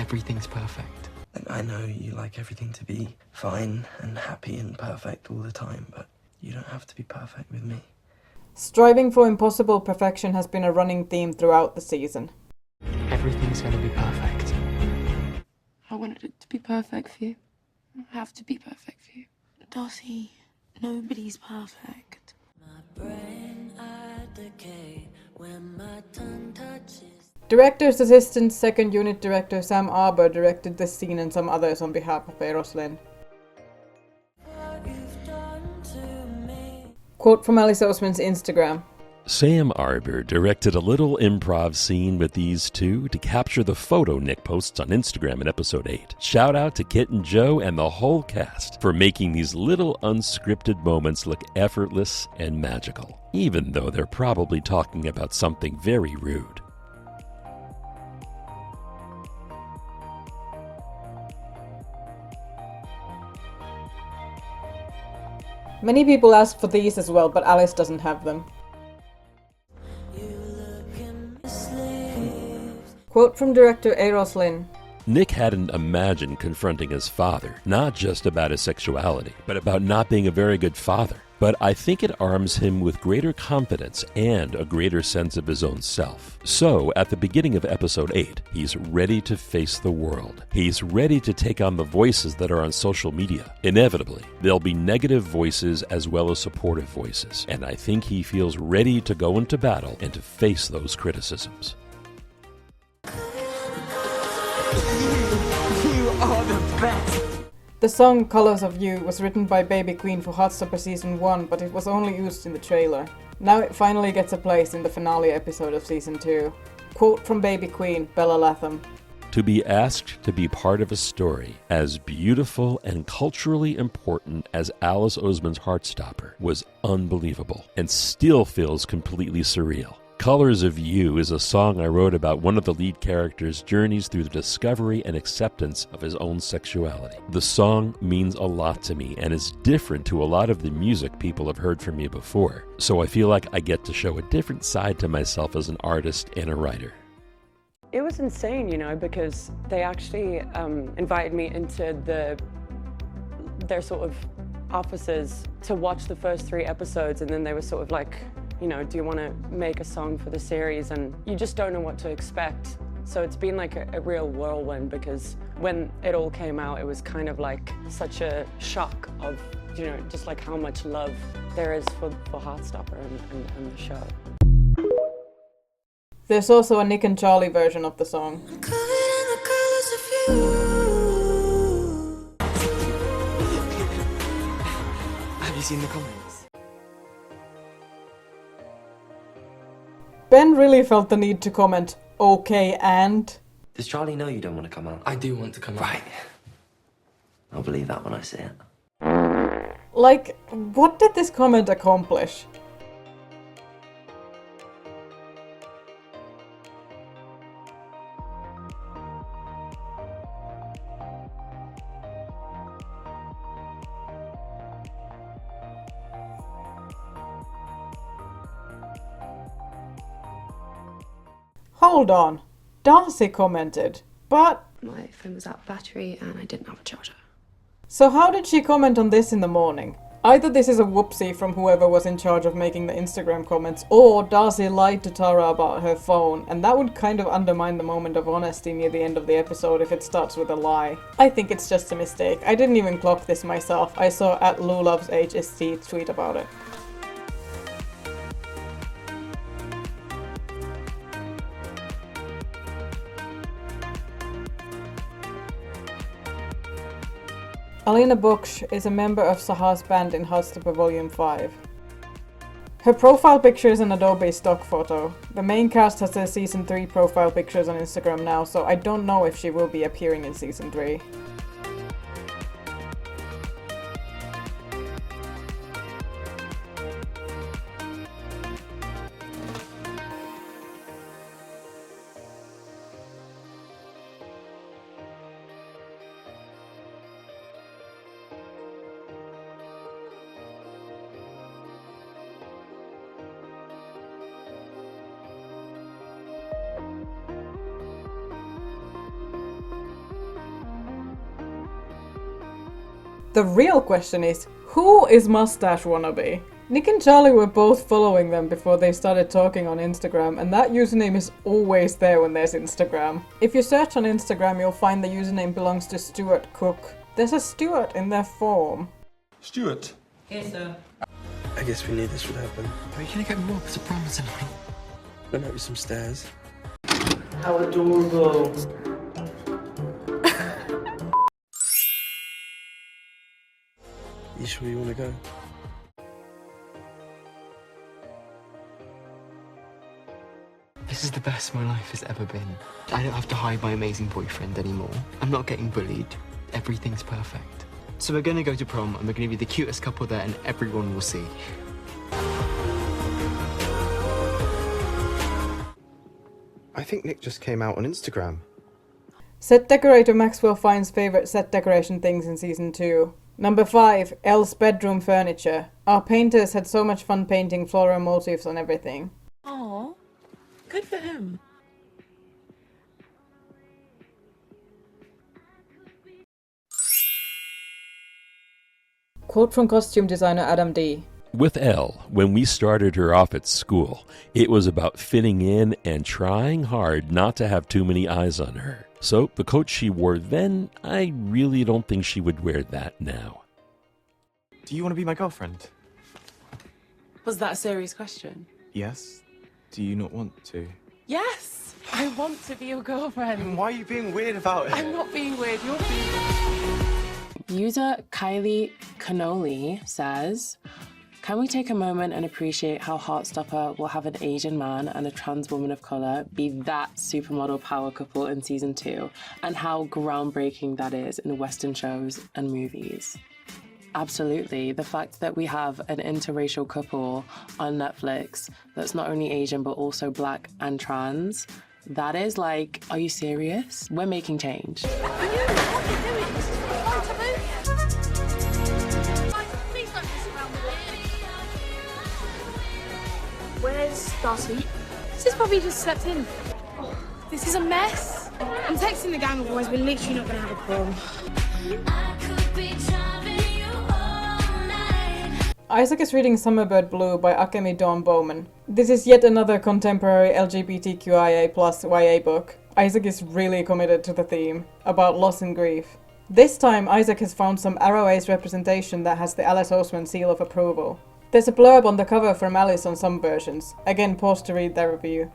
everything's perfect. And I know you like everything to be fine and happy and perfect all the time, but you don't have to be perfect with me. Striving for impossible perfection has been a running theme throughout the season. Everything's gonna be perfect. I wanted it to be perfect for you. I have to be perfect for you. Darcy, nobody's perfect. Director's assistant second unit director Sam Arbour directed this scene and some others on behalf of Eros Lynn. Quote from Alice Oseman's Instagram. Sam Arbour directed a little improv scene with these two to capture the photo Nick posts on Instagram in episode 8. Shout out to Kit and Joe and the whole cast for making these little unscripted moments look effortless and magical, even though they're probably talking about something very rude. Many people ask for these as well, but Alice doesn't have them. Quote from director Eros Lynn. Nick hadn't imagined confronting his father, not just about his sexuality, but about not being a very good father. But I think it arms him with greater confidence and a greater sense of his own self. So, at the beginning of episode 8, he's ready to face the world. He's ready to take on the voices that are on social media. Inevitably, there'll be negative voices as well as supportive voices, and I think he feels ready to go into battle and to face those criticisms. You are the best! The song Colors of You was written by Baby Queen for Heartstopper Season 1, but it was only used in the trailer. Now it finally gets a place in the finale episode of Season 2. Quote from Baby Queen, Bella Latham. To be asked to be part of a story as beautiful and culturally important as Alice Oseman's Heartstopper was unbelievable and still feels completely surreal. Colors of You is a song I wrote about one of the lead characters' journeys through the discovery and acceptance of his own sexuality. The song means a lot to me and is different to a lot of the music people have heard from me before, so I feel like I get to show a different side to myself as an artist and a writer. It was insane, you know, because they actually invited me into their sort of offices to watch the first 3 episodes, and then they were sort of like, you know, do you want to make a song for the series? And you just don't know what to expect. So it's been like a real whirlwind, because when it all came out, it was kind of like such a shock of, you know, just like how much love there is for Heartstopper and the show. There's also a Nick and Charlie version of the song. Have you seen the comments? Ben really felt the need to comment, okay, and? Does Charlie know you don't want to come out? I do want to come out. Right. I'll believe that when I see it. Like, what did this comment accomplish? Hold on, Darcy commented, but... My phone was out of battery and I didn't have a charger. So how did she comment on this in the morning? Either this is a whoopsie from whoever was in charge of making the Instagram comments, or Darcy lied to Tara about her phone, and that would kind of undermine the moment of honesty near the end of the episode if it starts with a lie. I think it's just a mistake. I didn't even clock this myself. I saw @LuLovesHST tweet about it. Alina Buksh is a member of Saha's band in Heartstopper Volume 5. Her profile picture is an Adobe stock photo. The main cast has their Season 3 profile pictures on Instagram now, so I don't know if she will be appearing in Season 3. The real question is, who is Mustache Wannabe? Nick and Charlie were both following them before they started talking on Instagram, and that username is always there when there's Instagram. If you search on Instagram, you'll find the username belongs to Stuart Cook. There's a Stuart in their form. Stuart. Yes, sir. I guess we knew this would happen. Are you gonna get robbed to prom tonight? Went up with some stairs. How adorable. You sure you want to go? This is the best my life has ever been. I don't have to hide my amazing boyfriend anymore. I'm not getting bullied. Everything's perfect. So we're gonna go to prom and we're gonna be the cutest couple there and everyone will see. I think Nick just came out on Instagram. Set decorator Maxwell Fine's favourite set decoration things in season 2. Number 5, Elle's bedroom furniture. Our painters had so much fun painting floral motifs on everything. Aw, good for him. Quote from costume designer Adam D. With Elle, when we started her off at school, it was about fitting in and trying hard not to have too many eyes on her. So the coat she wore then, I really don't think she would wear that now. Do you want to be my girlfriend? Was that a serious question? Yes. Do you not want to? Yes! I want to be your girlfriend. Why are you being weird about it? I'm not being weird, you're being weird. User Kylie Cannoli says, can we take a moment and appreciate how Heartstopper will have an Asian man and a trans woman of colour be that supermodel power couple in season 2, and how groundbreaking that is in Western shows and movies? Absolutely. The fact that we have an interracial couple on Netflix that's not only Asian but also black and trans, that is like, are you serious? We're making change. Where's Darcy? She's probably just slept in. Oh, this is a mess. I'm texting the gang of boys, we're literally not gonna have a prom. Isaac is reading Summerbird Blue by Akemi Dawn Bowman. This is yet another contemporary LGBTQIA+ YA book. Isaac is really committed to the theme, about loss and grief. This time, Isaac has found some Arrow Ace representation that has the Alice Oseman seal of approval. There's a blurb on the cover from Alice on some versions. Again, pause to read their review.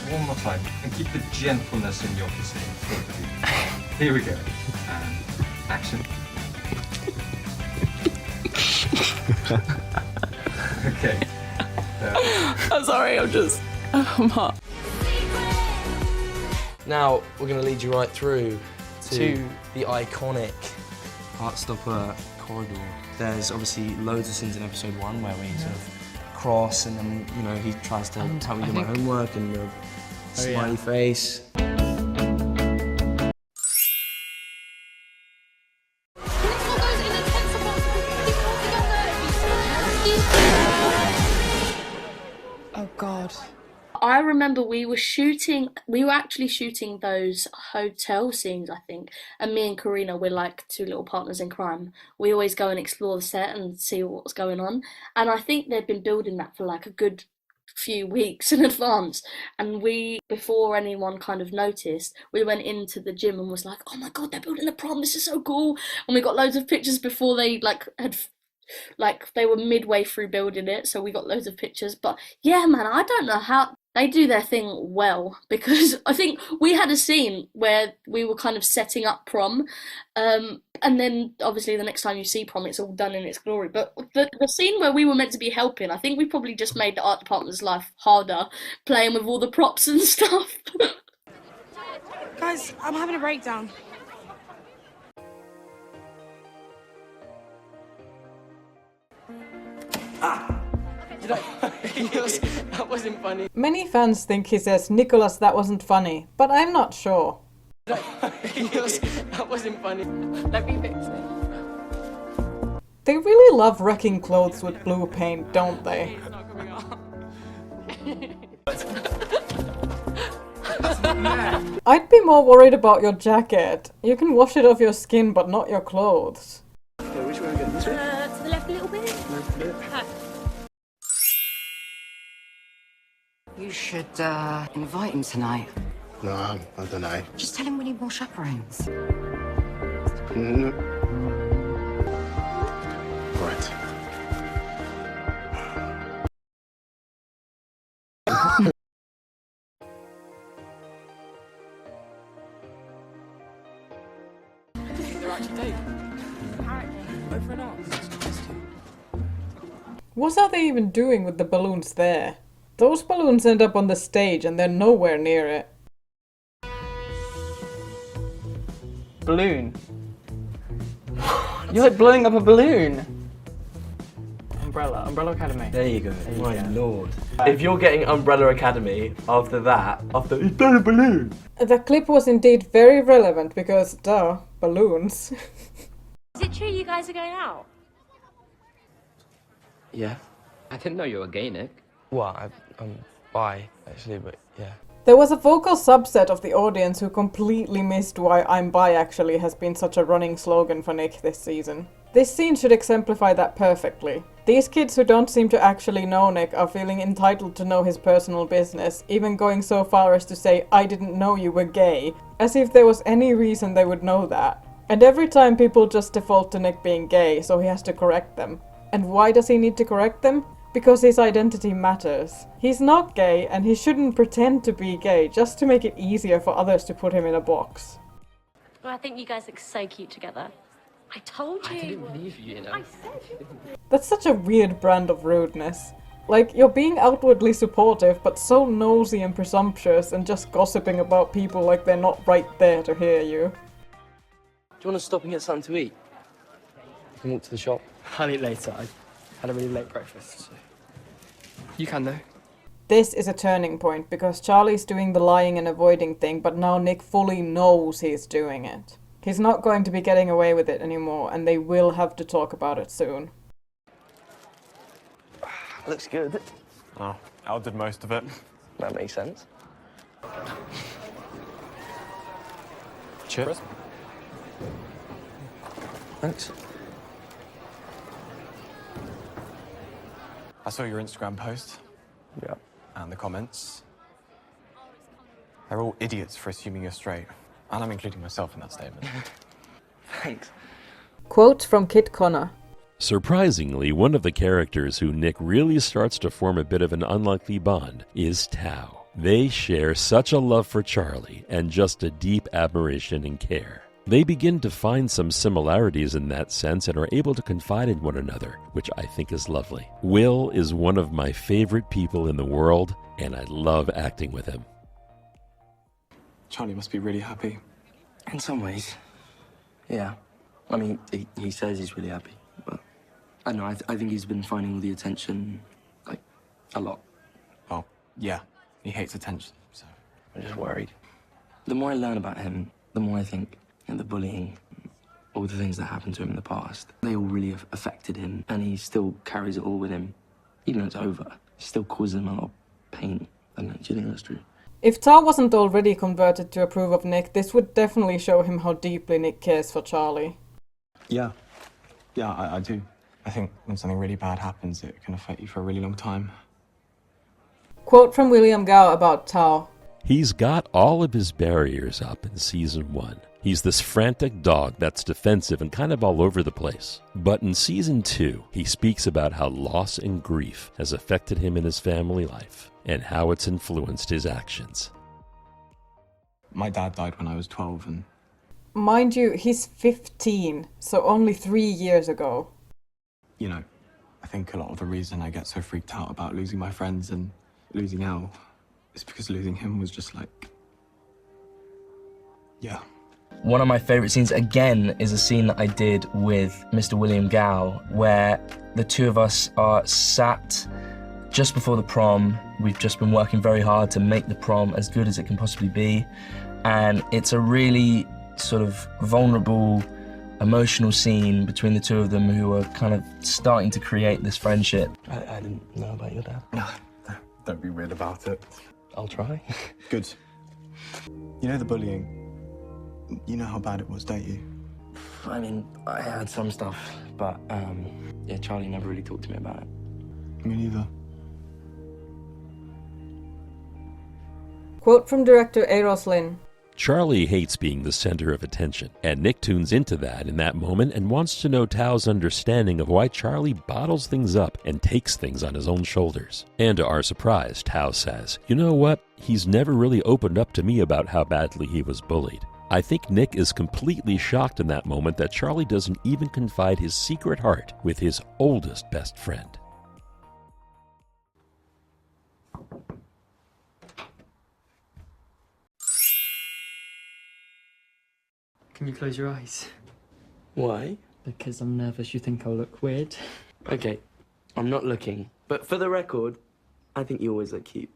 One more time, and keep the gentleness in your kissing. Here we go. And action. Okay. I'm sorry, I'm hot. Now, we're going to lead you right through to the iconic Heartstopper corridor. There's obviously loads of scenes in episode 1 where we sort of cross and then, you know, he tries to help me do my homework and the smiley face. Oh God. I remember we were actually shooting those hotel scenes, I think, and me and Karina, we're like two little partners in crime. We always go and explore the set and see what's going on, and I think they've been building that for like a good few weeks in advance, and we, before anyone kind of noticed, we went into the gym and was like, oh my God, they're building the prom, this is so cool, and we got loads of pictures before they they were midway through building it, so we got loads of pictures. But yeah, man, I don't know how they do their thing well, because I think we had a scene where we were kind of setting up prom, and then obviously the next time you see prom, it's all done in its glory. But the scene where we were meant to be helping, I think we probably just made the art department's life harder, playing with all the props and stuff. Guys, I'm having a breakdown. That wasn't funny. Many fans think he says, Nicholas, that wasn't funny, but I'm not sure. That wasn't funny. Let me fix it. They really love wrecking clothes with blue paint, don't they? It's not coming off. I'd be more worried about your jacket. You can wash it off your skin, but not your clothes. Which way are we going? This way? To the left a little bit. You should invite him tonight. No, I don't know. Just tell him we need more chaperones. Right. What are they even doing with the balloons there? Those balloons end up on the stage and they're nowhere near it. Balloon. You're like blowing up a balloon. Umbrella Academy. There you go. My go. lord. If you're getting Umbrella Academy after that, after it's not a balloon. The clip was indeed very relevant because, duh, balloons. Is it true you guys are going out? Yeah. I didn't know you were gay, Nick. Well, I'm bi, actually, but yeah. There was a vocal subset of the audience who completely missed why "I'm bi" actually has been such a running slogan for Nick this season. This scene should exemplify that perfectly. These kids who don't seem to actually know Nick are feeling entitled to know his personal business, even going so far as to say, "I didn't know you were gay," as if there was any reason they would know that. And every time people just default to Nick being gay, so he has to correct them. And why does he need to correct them? Because his identity matters. He's not gay, and he shouldn't pretend to be gay just to make it easier for others to put him in a box. Well, I think you guys look so cute together. I told you. I didn't believe you, you know. I said. That's such a weird brand of rudeness. Like, you're being outwardly supportive, but so nosy and presumptuous and just gossiping about people like they're not right there to hear you. Do you want to stop and get something to eat? You can walk to the shop. I'll eat later. I had a really late breakfast. So. You can though. This is a turning point because Charlie's doing the lying and avoiding thing, but now Nick fully knows he's doing it. He's not going to be getting away with it anymore, and they will have to talk about it soon. Looks good. Oh, Al did most of it. That makes sense. Cheers. Thanks. I saw your Instagram post. Yeah. And the comments. They're all idiots for assuming you're straight. And I'm including myself in that statement. Thanks. Quote from Kit Connor. Surprisingly, one of the characters who Nick really starts to form a bit of an unlikely bond is Tao. They share such a love for Charlie and just a deep admiration and care. They begin to find some similarities in that sense and are able to confide in one another, which I think is lovely. Will is one of my favorite people in the world, and I love acting with him. Charlie must be really happy. In some ways, yeah. I mean, he says he's really happy, but I don't know, I think he's been finding all the attention, like, a lot. Well, yeah. He hates attention, so... I'm just worried. The more I learn about him, the more I think, and the bullying, all the things that happened to him in the past, they all really have affected him, and he still carries it all with him. Even though it's over, it still causes him a lot of pain. I don't know, do you think that's true? If Tao wasn't already converted to approve of Nick, this would definitely show him how deeply Nick cares for Charlie. Yeah. Yeah, I do. I think when something really bad happens, it can affect you for a really long time. Quote from William Gao about Tao. He's got all of his barriers up in season 1. He's this frantic dog that's defensive and kind of all over the place. But in season 2, he speaks about how loss and grief has affected him in his family life and how it's influenced his actions. My dad died when I was 12 and... Mind you, he's 15, so only 3 years ago. You know, I think a lot of the reason I get so freaked out about losing my friends and losing Al is because losing him was just like... Yeah. One of my favourite scenes, again, is a scene that I did with Mr. William Gao, where the two of us are sat just before the prom. We've just been working very hard to make the prom as good as it can possibly be. And it's a really sort of vulnerable, emotional scene between the two of them who are kind of starting to create this friendship. I didn't know about your dad. No, don't be weird about it. I'll try. Good. You know the bullying? You know how bad it was, don't you? I mean, I had some stuff, but yeah, Charlie never really talked to me about it. Me neither. Quote from director Eros Lin. Charlie hates being the center of attention, and Nick tunes into that in that moment and wants to know Tao's understanding of why Charlie bottles things up and takes things on his own shoulders. And to our surprise, Tao says, "You know what? He's never really opened up to me about how badly he was bullied." I think Nick is completely shocked in that moment that Charlie doesn't even confide his secret heart with his oldest best friend. Can you close your eyes? Why? Because I'm nervous you think I'll look weird. Okay, I'm not looking. But for the record, I think you always look cute.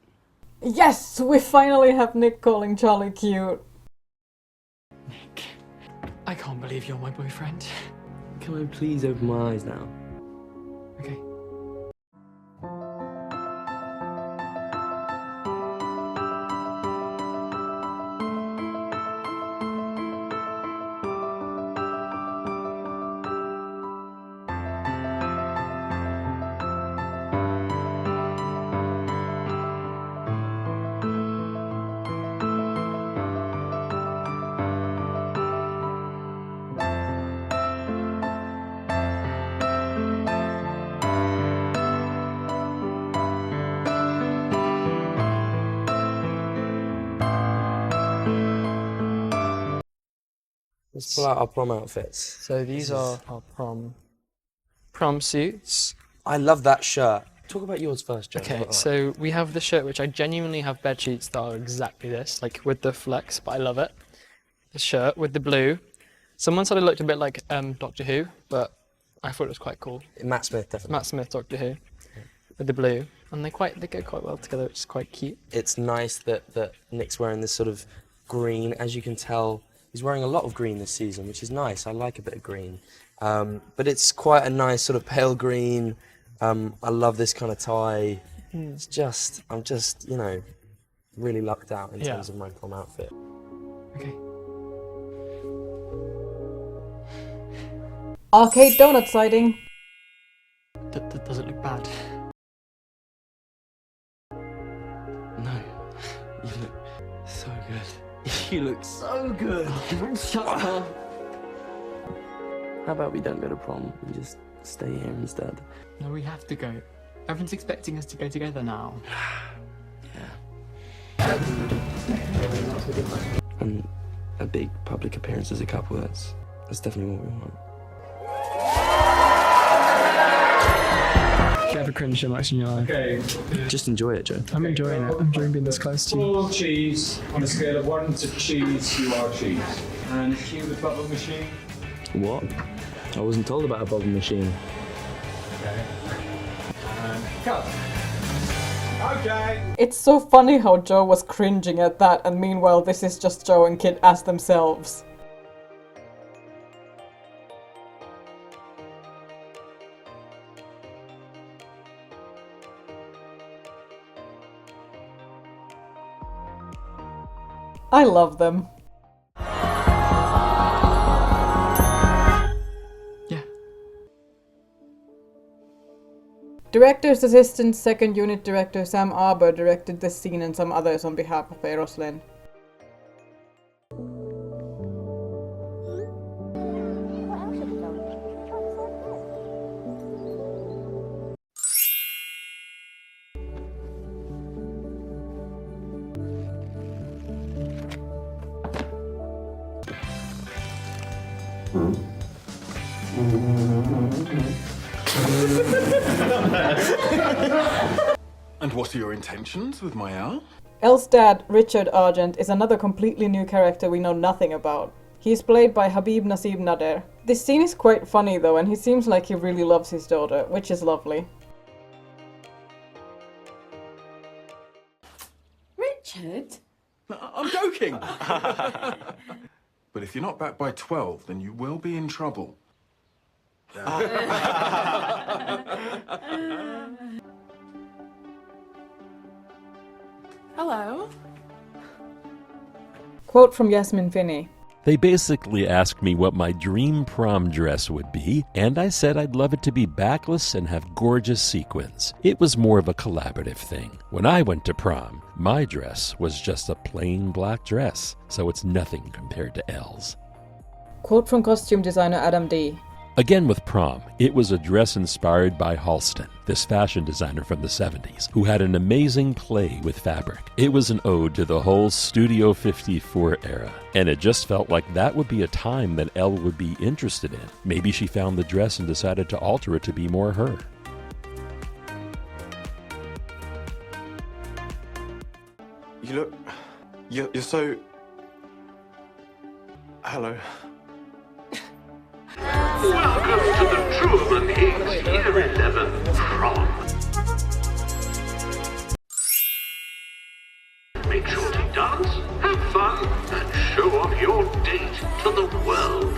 Yes, we finally have Nick calling Charlie cute. Nick, I can't believe you're my boyfriend. Can I please open my eyes now? Okay. Let's pull out our prom outfits. So these are our prom suits. I love that shirt. Talk about yours first, Joe. Okay, so we have the shirt, which I genuinely have bed sheets that are exactly this, like with the flex, but I love it. The shirt with the blue. Someone said it looked a bit like Doctor Who, but I thought it was quite cool. Matt Smith, definitely. Matt Smith, Doctor Who, with the blue, and they go quite well together, which is quite cute. It's nice that Nick's wearing this sort of green. As you can tell, he's wearing a lot of green this season, which is nice. I like a bit of green. But it's quite a nice sort of pale green. I love this kind of tie. It's just, I'm just, you know, really lucked out in terms of my prom outfit. Okay. Arcade donut sighting. Does it look bad? No, you look so good. You look so good. Shut up. How about we don't go to prom and just stay here instead? No, we have to go. Everyone's expecting us to go together now. Yeah. And a big public appearance as a couple, that's definitely what we want. Do you have a cringe so much in your life? Okay. Just enjoy it, Joe. I'm enjoying it. I'm enjoying being this close to you. Full cheese. On a scale of 1 to cheese, you are cheese. And cue the bubble machine. What? I wasn't told about a bubble machine. Okay. And cut. Okay. It's so funny how Joe was cringing at that, and meanwhile this is just Joe and Kit as themselves. I love them. Yeah. Director's assistant, second unit director Sam Arbour directed this scene and some others on behalf of Eros Lin. And what are your intentions with my owl? Elle's dad, Richard Argent, is another completely new character we know nothing about. He is played by Habib Nasib Nader. This scene is quite funny though, and he seems like he really loves his daughter, which is lovely. Richard? I'm joking! But if you're not back by 12, then you will be in trouble. Hello. Quote from Yasmin Finney. They basically asked me what my dream prom dress would be, and I said I'd love it to be backless and have gorgeous sequins. It was more of a collaborative thing. When I went to prom, my dress was just a plain black dress, so it's nothing compared to Elle's. Quote from costume designer Adam D. Again with prom, it was a dress inspired by Halston, this fashion designer from the 70s, who had an amazing play with fabric. It was an ode to the whole Studio 54 era, and it just felt like that would be a time that Elle would be interested in. Maybe she found the dress and decided to alter it to be more her. You look... You're so... Hello. Welcome to the Truman Higgs Year 11 prom. Make sure to dance, have fun, and show off your date to the world.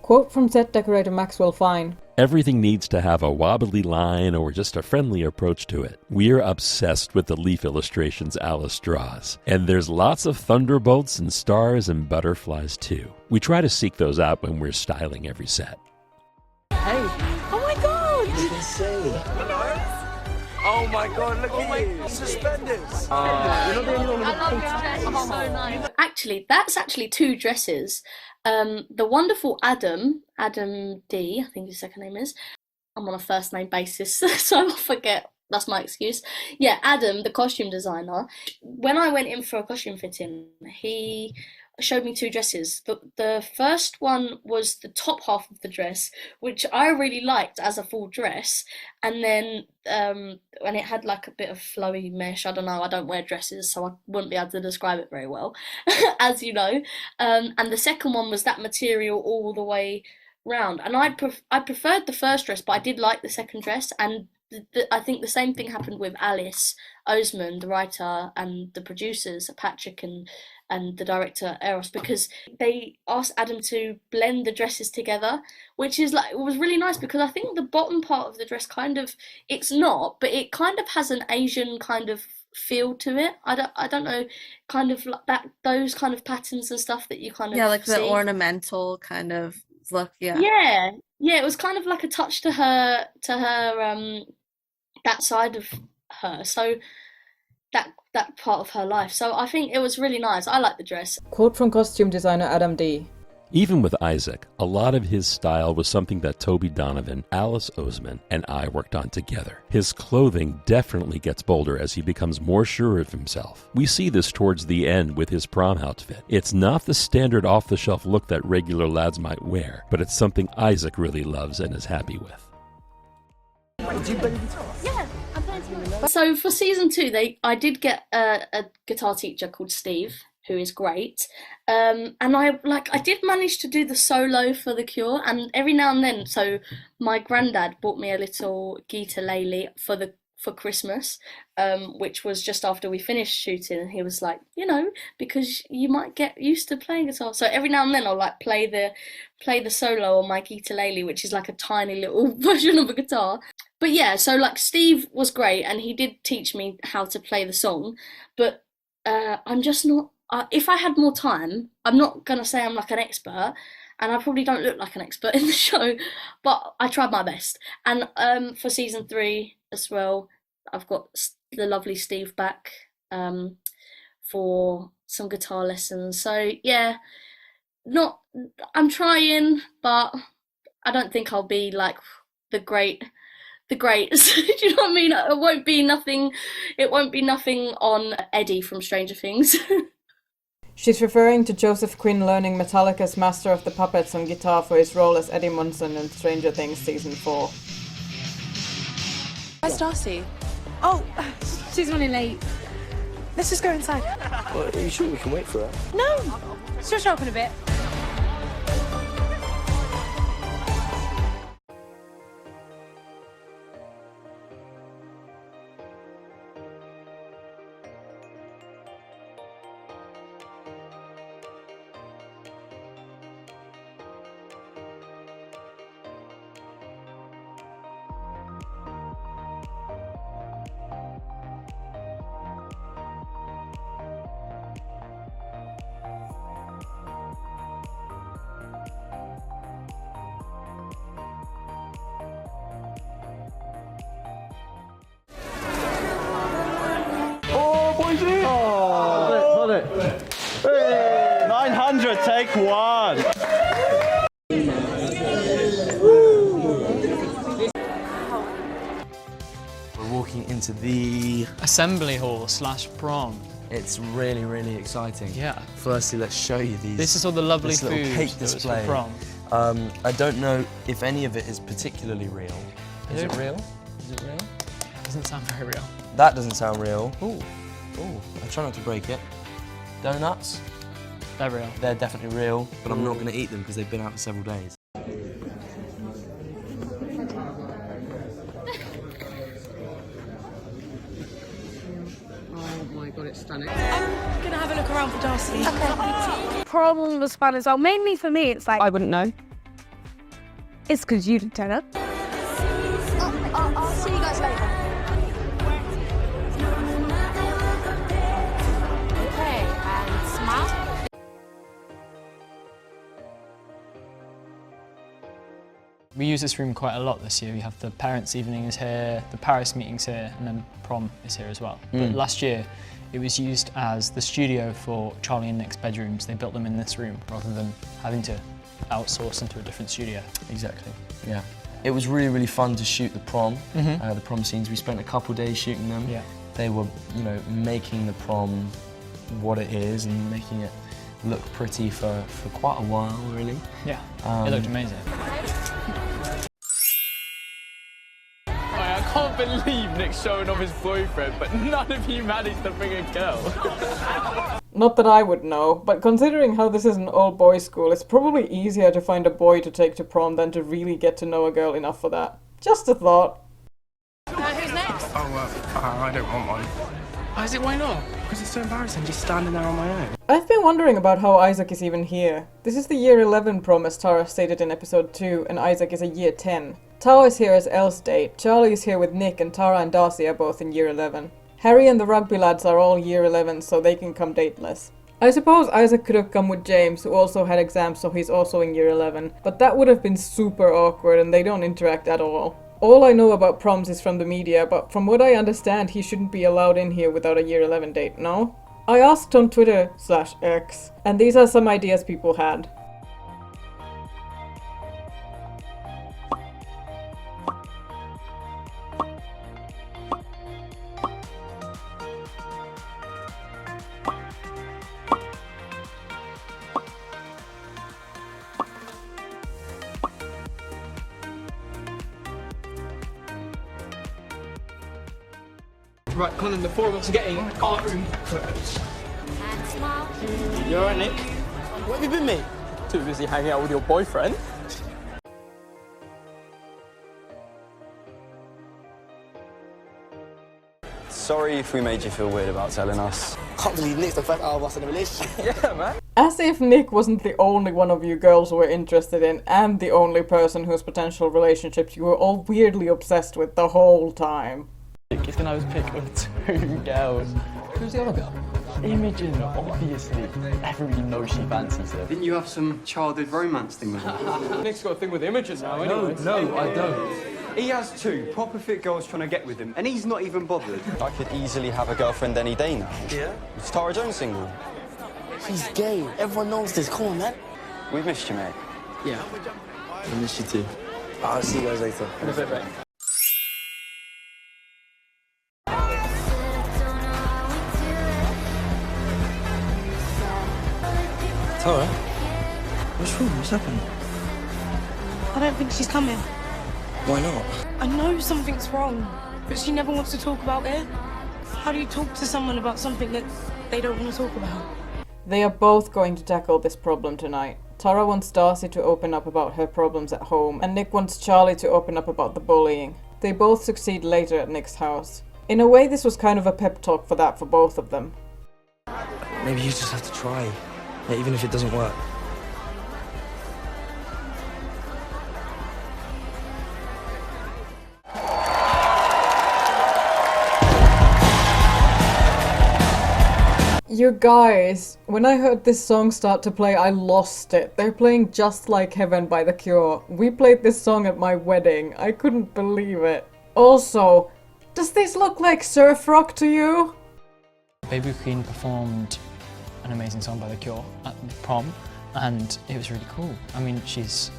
Quote from set decorator Maxwell Fine. Everything needs to have a wobbly line or just a friendly approach to it. We're obsessed with the leaf illustrations Alice draws, and there's lots of thunderbolts and stars and butterflies too. We try to seek those out when we're styling every set. Hey! Oh my god! What did they say? Oh my god, look at you! Suspenders! Actually, that's actually two dresses. The wonderful Adam D, I think his second name is. I'm on a first name basis, so I forget. That's my excuse. Yeah, Adam, the costume designer. When I went in for a costume fitting, he showed me two dresses. The first one was the top half of the dress, which I really liked as a full dress, and then when it had like a bit of flowy mesh, I don't know, I don't wear dresses, so I wouldn't be able to describe it very well, as you know. And the second one was that material all the way round, and I preferred the first dress, but I did like the second dress, and I think the same thing happened with Alice Oseman, the writer, and the producers, Patrick and the director Eros, because they asked Adam to blend the dresses together, which is like, it was really nice, because I think the bottom part of the dress kind of, it's not, but it kind of has an Asian kind of feel to it. I don't know, kind of like that, those kind of patterns and stuff that you kind of like see. the ornamental kind of look. Yeah, it was kind of like a touch to her that side of her, so that part of her life. So I think it was really nice. I like the dress. Quote from costume designer Adam D. Even with Isaac, a lot of his style was something that Toby Donovan, Alice Oseman, and I worked on together. His clothing definitely gets bolder as he becomes more sure of himself. We see this towards the end with his prom outfit. It's not the standard off-the-shelf look that regular lads might wear, but it's something Isaac really loves and is happy with. Do you play guitar? Yeah, I'm playing guitar. So for season 2, I did get a guitar teacher called Steve, who is great. And I did manage to do the solo for The Cure, and every now and then, so my granddad bought me a little guitar-lele for Christmas, which was just after we finished shooting, and he was like, because you might get used to playing guitar. So every now and then I'll like play the solo on my guitar-lele, which is like a tiny little version of a guitar. But yeah, so like Steve was great, and he did teach me how to play the song, but I'm just not, if I had more time, I'm not gonna say I'm like an expert, and I probably don't look like an expert in the show, but I tried my best. And for season 3 as well, I've got the lovely Steve back for some guitar lessons. So yeah, I'm trying, but I don't think I'll be like the greats. Do you know what I mean? It won't be nothing on Eddie from Stranger Things. She's referring to Joseph Quinn learning Metallica's Master of the Puppets on guitar for his role as Eddie Munson in Stranger Things Season 4. Where's Darcy? Oh, she's running late. Let's just go inside. Well, are you sure we can wait for her? No, she'll show up in a bit. Take one. We're walking into the assembly hall / prom. It's really, really exciting. Yeah. Firstly, let's show you these. This is all the lovely this little food cake that was for display. prom. I don't know if any of it is particularly real. Is it real? Is it real? Doesn't sound very real. That doesn't sound real. Ooh, ooh. I try not to break it. Donuts? They're real. They're definitely real, but I'm not going to eat them because they've been out for several days. Oh my god, it's stunning. I'm gonna have a look around for Darcy. Okay. Prom was fun as well. Mainly for me, it's like I wouldn't know. it's because you didn't turn up. I'll see you guys later. Okay, and smile. We use this room quite a lot this year. We have the parents' evening is here, the Paris meeting's here, and then prom is here as well. But last year, it was used as the studio for Charlie and Nick's bedrooms. They built them in this room rather than having to outsource into a different studio. Exactly, yeah. It was really, really fun to shoot the prom, the prom scenes. We spent a couple days shooting them. Yeah. They were, you know, making the prom what it is and making it look pretty for quite a while, really. Yeah, it looked amazing. I can't believe Nick's showing off his boyfriend, but none of you managed to bring a girl. Not that I would know, but considering how this is an all-boys school, it's probably easier to find a boy to take to prom than to really get to know a girl enough for that. Just a thought. Who's next? I don't want one. Why not? Because it's so embarrassing just standing there on my own. I've been wondering about how Isaac is even here. This is the year 11 prom as Tara stated in episode 2, and Isaac is a year 10. Tara is here as Elle's date, Charlie is here with Nick, and Tara and Darcy are both in year 11. Harry and the rugby lads are all year 11, so they can come dateless. I suppose Isaac could have come with James, who also had exams, so he's also in year 11, but that would have been super awkward and they don't interact at all. All I know about proms is from the media, but from what I understand, he shouldn't be allowed in here without a year 11 date, no? I asked on Twitter/X, and these are some ideas people had. Right, Colin, the four of us are getting our room first. And smile. You alright, Nick? Where have you been, mate? Too busy hanging out with your boyfriend. Sorry if we made you feel weird about telling us. Can't believe Nick's the first out of us in a relationship. Yeah, man. As if Nick wasn't the only one of you girls were interested in, and the only person whose potential relationships you were all weirdly obsessed with the whole time. He's gonna have his pick of two girls. Who's the other girl? Imogen, obviously. Everybody knows she fancies her. Didn't you have some childhood romance thing with her? Nick's got a thing with Imogen now, anyway. No, I don't. He has two proper fit girls trying to get with him, and he's not even bothered. I could easily have a girlfriend any day now. Yeah? Is Tara Jones single? He's gay. Everyone knows this. Come on, man. We've missed you, mate. Yeah. I miss you too. I'll see you guys later. In a bit, mate. Tara? What's wrong? What's happened? I don't think she's coming. Why not? I know something's wrong, but she never wants to talk about it. How do you talk to someone about something that they don't want to talk about? They are both going to tackle this problem tonight. Tara wants Darcy to open up about her problems at home, and Nick wants Charlie to open up about the bullying. They both succeed later at Nick's house. In a way, this was kind of a pep talk for both of them. Maybe you just have to try, even if it doesn't work. You guys, when I heard this song start to play, I lost it. They're playing Just Like Heaven by The Cure. We played this song at my wedding. I couldn't believe it. Also, does this look like surf rock to you? Baby Queen performed an amazing song by The Cure at the prom, and it was really cool. I mean, she's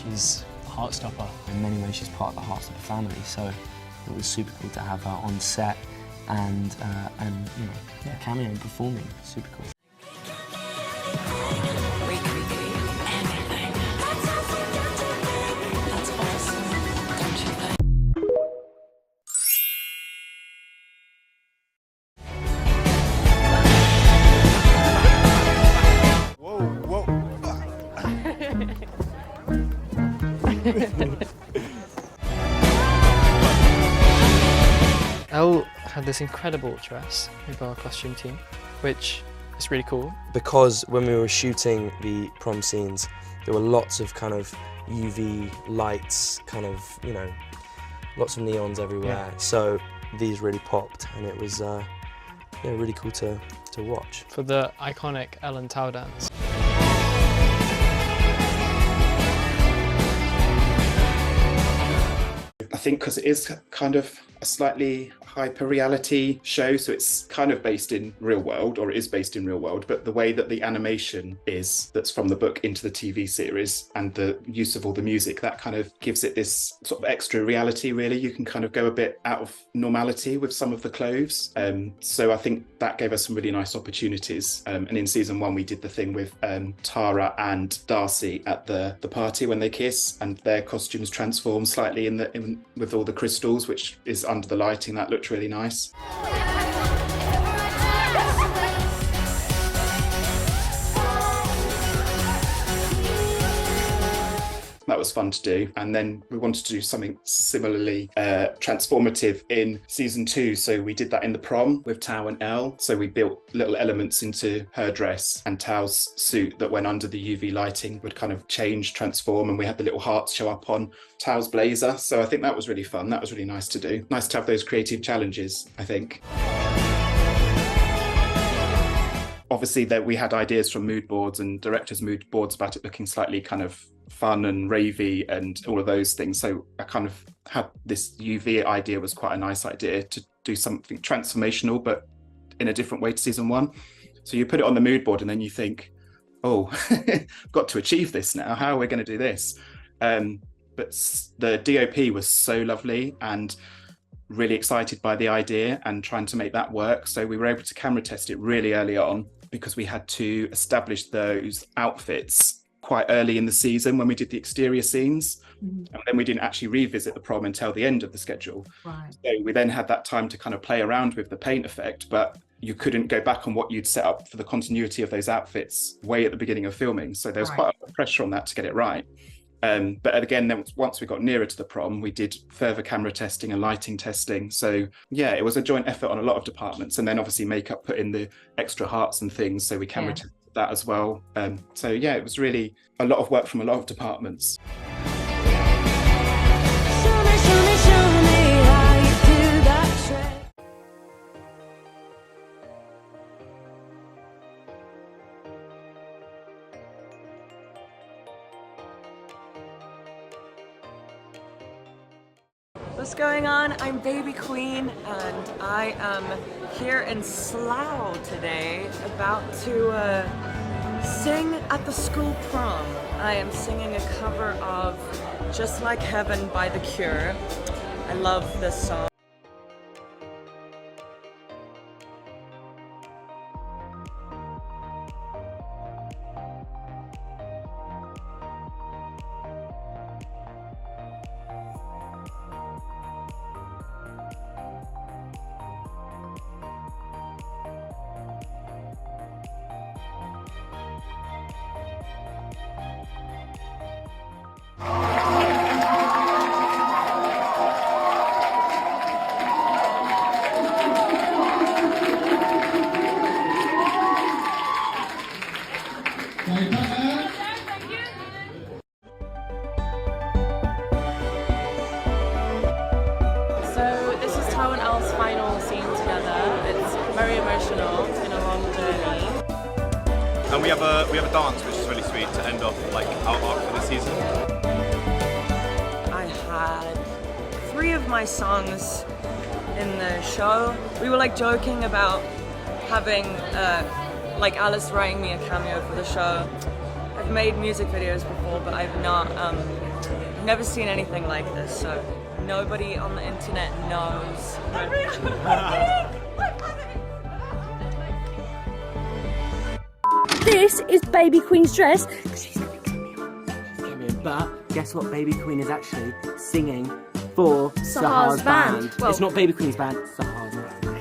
a Heartstopper. In many ways, she's part of the Heartstopper family, so it was super cool to have her on set and you know, a cameo and performing. Super cool. Elle had this incredible dress made by our costume team, which is really cool. Because when we were shooting the prom scenes, there were lots of kind of UV lights, kind of, you know, lots of neons everywhere. Yeah. So these really popped, and it was yeah, really cool to watch. For the iconic Ellen Tao dance. I think because it is kind of a slightly hyper-reality show, so it's kind of based in real world, or it is based in real world, but the way that the animation is that's from the book into the TV series and the use of all the music, that kind of gives it this sort of extra reality, really. You can kind of go a bit out of normality with some of the clothes. So I think that gave us some really nice opportunities. And in season 1, we did the thing with Tara and Darcy at the party when they kiss, and their costumes transform slightly with all the crystals, which is under the lighting. That looked really nice. That was fun to do. And then we wanted to do something similarly transformative in season 2. So we did that in the prom with Tao and Elle. So we built little elements into her dress, and Tao's suit that went under the UV lighting would kind of change, transform, and we had the little hearts show up on Tao's blazer. So I think that was really fun. That was really nice to do. Nice to have those creative challenges, I think. Obviously, we had ideas from mood boards and directors' mood boards about it looking slightly kind of fun and ravey and all of those things. So I kind of had this UV idea, was quite a nice idea to do something transformational, but in a different way to season 1. So you put it on the mood board and then you think, oh, I've got to achieve this now. How are we going to do this? But the DOP was so lovely and really excited by the idea and trying to make that work. So we were able to camera test it really early on, because we had to establish those outfits quite early in the season when we did the exterior scenes. And then we didn't actually revisit the prom until the end of the schedule. Right. So we then had that time to kind of play around with the paint effect, but you couldn't go back on what you'd set up for the continuity of those outfits way at the beginning of filming. So there was quite a lot of pressure on that to get it right. But again, then once we got nearer to the prom, we did further camera testing and lighting testing. So yeah, it was a joint effort on a lot of departments. And then obviously makeup put in the extra hearts and things. So we camera tested that as well. So yeah, it was really a lot of work from a lot of departments. What's going on? I'm Baby Queen, and I am here in Slough today, about to sing at the school prom. I am singing a cover of Just Like Heaven by The Cure. I love this song. So this is Tao and Elle's final scene together. It's very emotional. It's been a long journey. And we have a dance which is really sweet to end off like our arc for the season. I had 3 of my songs in the show. We were like joking about having like Alice writing me a cameo for the show. I've made music videos before, but I've not, never seen anything like this, so nobody on the internet knows. This is Baby Queen's dress. But guess what Baby Queen is actually singing for Sahar's band. Well, it's not Baby Queen's band, Sahar's band.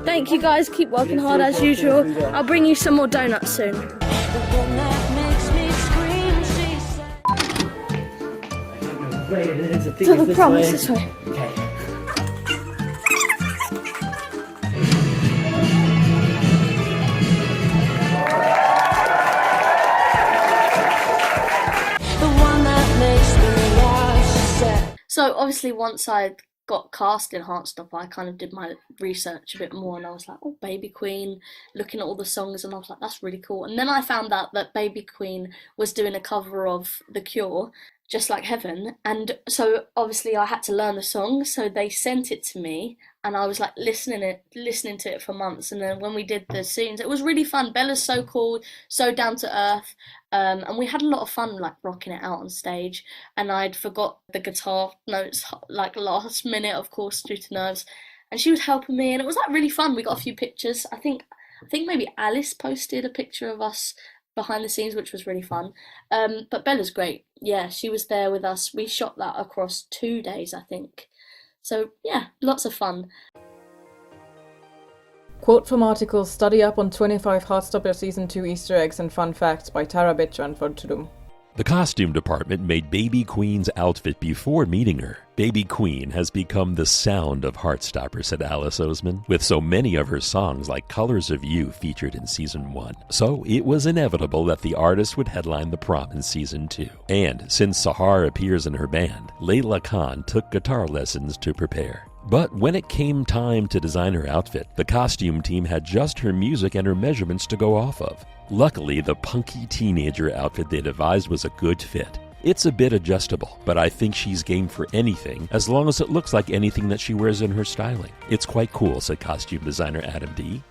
Thank you guys, keep working hard as usual. I'll bring you some more donuts soon. To the prom, this way. Okay. So obviously once I got cast in Heartstopper, I kind of did my research a bit more and I was like, oh, Baby Queen, looking at all the songs, and I was like, that's really cool. And then I found out that Baby Queen was doing a cover of The Cure, Just Like Heaven, and so obviously I had to learn the song, so they sent it to me and I was like listening to it for months, and then when we did the scenes, it was really fun. Bella's so cool, so down to earth, and we had a lot of fun like rocking it out on stage, and I'd forgot the guitar notes like last minute, of course, due to nerves, and she was helping me, and it was like really fun. We got a few pictures. I think maybe Alice posted a picture of us behind the scenes, which was really fun. But Bella's great. Yeah, she was there with us. We shot that across 2 days, I think. So yeah, lots of fun. Quote from article Study Up on 25 Heartstopper Season 2 Easter Eggs and Fun Facts by Tara Bitcher and Fortudum. The costume department made Baby Queen's outfit before meeting her. Baby Queen has become the sound of Heartstopper, said Alice Oseman, with so many of her songs like Colors of You featured in Season 1. So it was inevitable that the artist would headline the prom in Season 2. And since Sahar appears in her band, Layla Khan took guitar lessons to prepare. But when it came time to design her outfit, the costume team had just her music and her measurements to go off of. Luckily, the punky teenager outfit they devised was a good fit. It's a bit adjustable, but I think she's game for anything as long as it looks like anything that she wears in her styling. It's quite cool, said costume designer Adam D.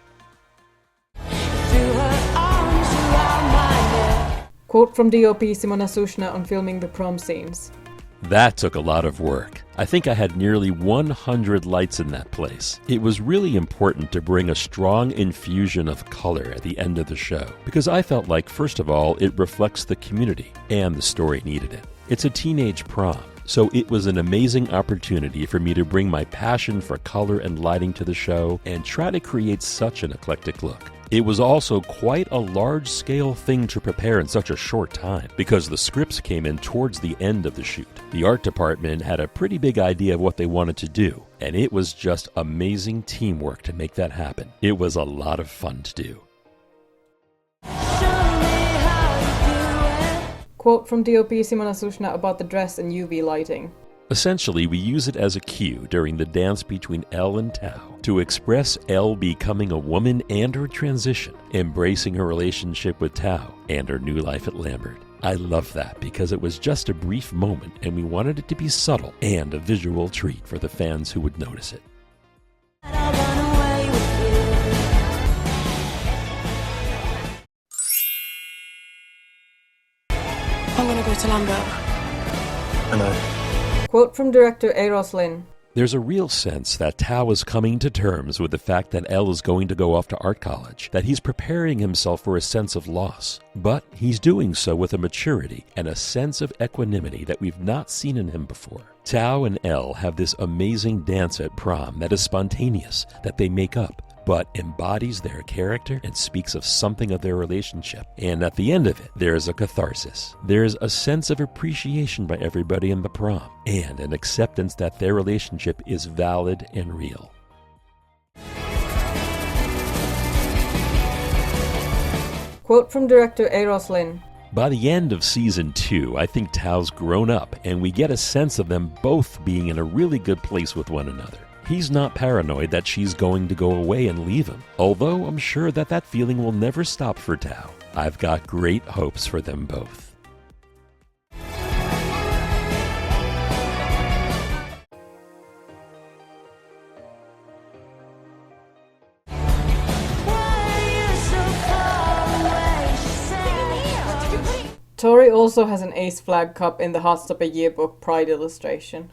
Quote from DOP Simona Sushna on filming the prom scenes. That took a lot of work. I think I had nearly 100 lights in that place. It was really important to bring a strong infusion of color at the end of the show, because I felt like, first of all, it reflects the community, and the story needed it. It's a teenage prom, so it was an amazing opportunity for me to bring my passion for color and lighting to the show and try to create such an eclectic look. It was also quite a large-scale thing to prepare in such a short time, because the scripts came in towards the end of the shoot. The art department had a pretty big idea of what they wanted to do, and it was just amazing teamwork to make that happen. It was a lot of fun to do. Quote from DOP Simona Sushna about the dress and UV lighting. Essentially, we use it as a cue during the dance between Elle and Tao to express Elle becoming a woman and her transition, embracing her relationship with Tao and her new life at Lambert. I love that because it was just a brief moment and we wanted it to be subtle and a visual treat for the fans who would notice it. I'm gonna go to Lambert. I know. Quote from director Eros Lin. There's a real sense that Tao is coming to terms with the fact that Elle is going to go off to art college, that he's preparing himself for a sense of loss. But he's doing so with a maturity and a sense of equanimity that we've not seen in him before. Tao and Elle have this amazing dance at prom that is spontaneous, that they make up, but embodies their character and speaks of something of their relationship. And at the end of it, there's a catharsis. There's a sense of appreciation by everybody in the prom, and an acceptance that their relationship is valid and real. Quote from director Eros Lin. By the end of Season 2, I think Tao's grown up, and we get a sense of them both being in a really good place with one another. He's not paranoid that she's going to go away and leave him, although I'm sure that that feeling will never stop for Tao. I've got great hopes for them both. Tori also has an Ace Flag cup in the Heartstopper yearbook Pride illustration.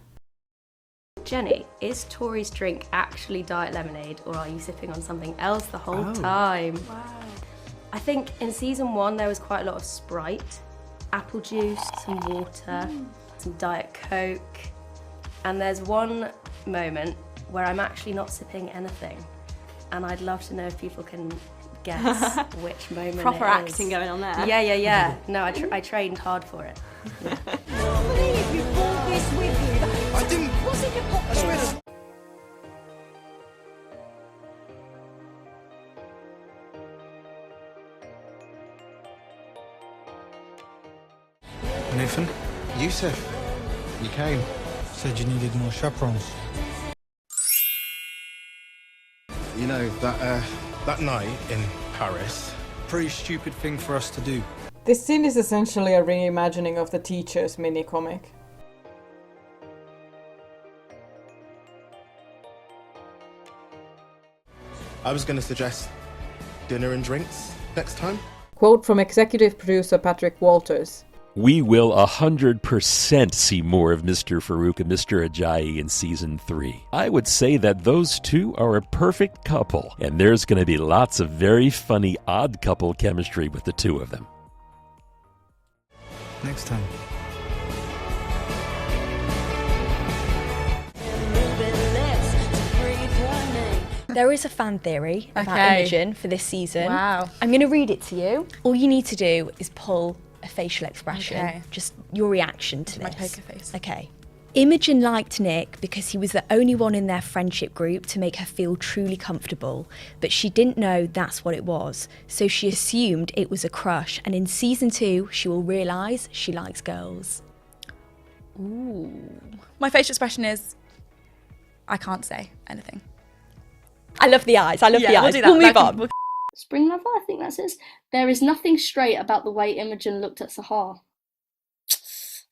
Jenny, is Tori's drink actually diet lemonade, or are you sipping on something else the whole time? Wow. I think in season 1 there was quite a lot of Sprite, apple juice, some water, some Diet Coke, and there's one moment where I'm actually not sipping anything, and I'd love to know if people can guess which moment Proper it is. acting going on there. Yeah. No, I trained hard for it. Yeah. I didn't. What's in your pocket? I swear to... Nathan? Yusuf, you came. Said you needed more chaperones. You know, that night in Paris, Pretty stupid thing for us to do. This scene is essentially a reimagining of the Teachers mini-comic. I was going to suggest dinner and drinks next time. Quote from executive producer Patrick Walters. We will 100% see more of Mr. Farouk and Mr. Ajayi in Season 3. I would say that those two are a perfect couple, and there's going to be lots of very funny odd couple chemistry with the two of them. Next time. There is a fan theory about Okay. Imogen for this season. Wow. I'm going to read it to you. All you need to do is pull a facial expression, Okay. just your reaction to My this. poker face. Okay. Imogen liked Nick because he was the only one in their friendship group to make her feel truly comfortable, but she didn't know that's what it was, so she assumed it was a crush, and in season 2 she will realise she likes girls. Ooh. My facial expression is, I can't say anything. I love the eyes, I love the we'll eyes. do that. We'll move on. Spring Lover, I think that says. There is nothing straight about the way Imogen looked at Sahar.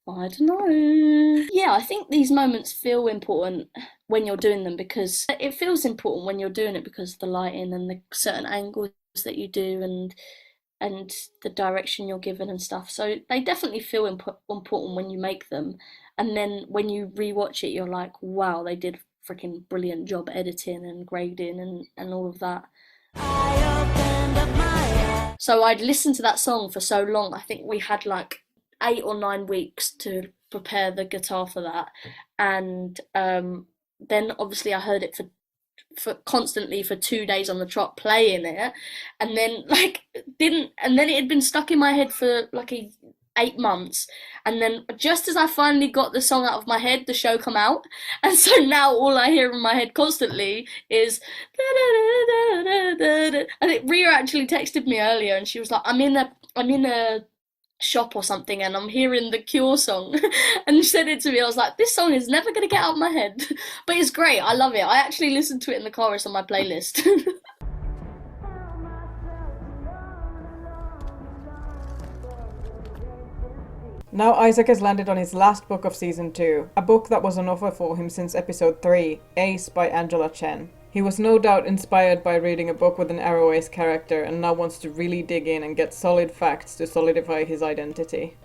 I don't know. Yeah, I think these moments feel important when you're doing them, because it feels important when you're doing it because of the lighting and the certain angles that you do and the direction you're given and stuff. So they definitely feel important when you make them. And then when you rewatch it, you're like, wow, they did a freaking brilliant job editing and grading and all of that. So I'd listened to that song for so long. I think we had like 8 or 9 weeks to prepare the guitar for that, and then obviously I heard it for constantly for 2 days on the trot playing it, and then it had been stuck in my head for like 8 months, and then just as I finally got the song out of my head, the show come out, and so now all I hear in my head constantly is I think Rhea actually texted me earlier and she was like, I'm in a shop or something and I'm hearing the Cure song and she said it to me. I was like, this song is never gonna get out of my head, but it's great. I love it. I actually listened to it in the car. It's on my playlist. Now Isaac has landed on his last book of season 2, a book that was on offer for him since episode 3, Ace by Angela Chen. He was no doubt inspired by reading a book with an Arrow Ace character and now wants to really dig in and get solid facts to solidify his identity.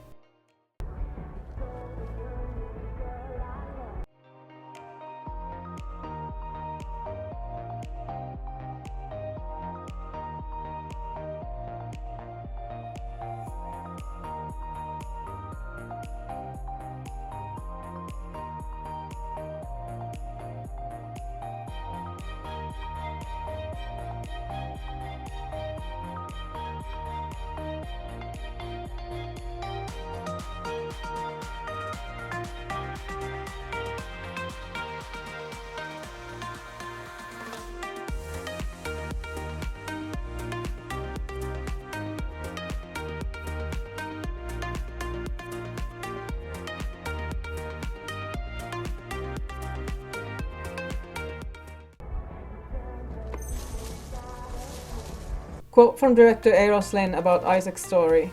Quote from director Eros Lynn about Isaac's story.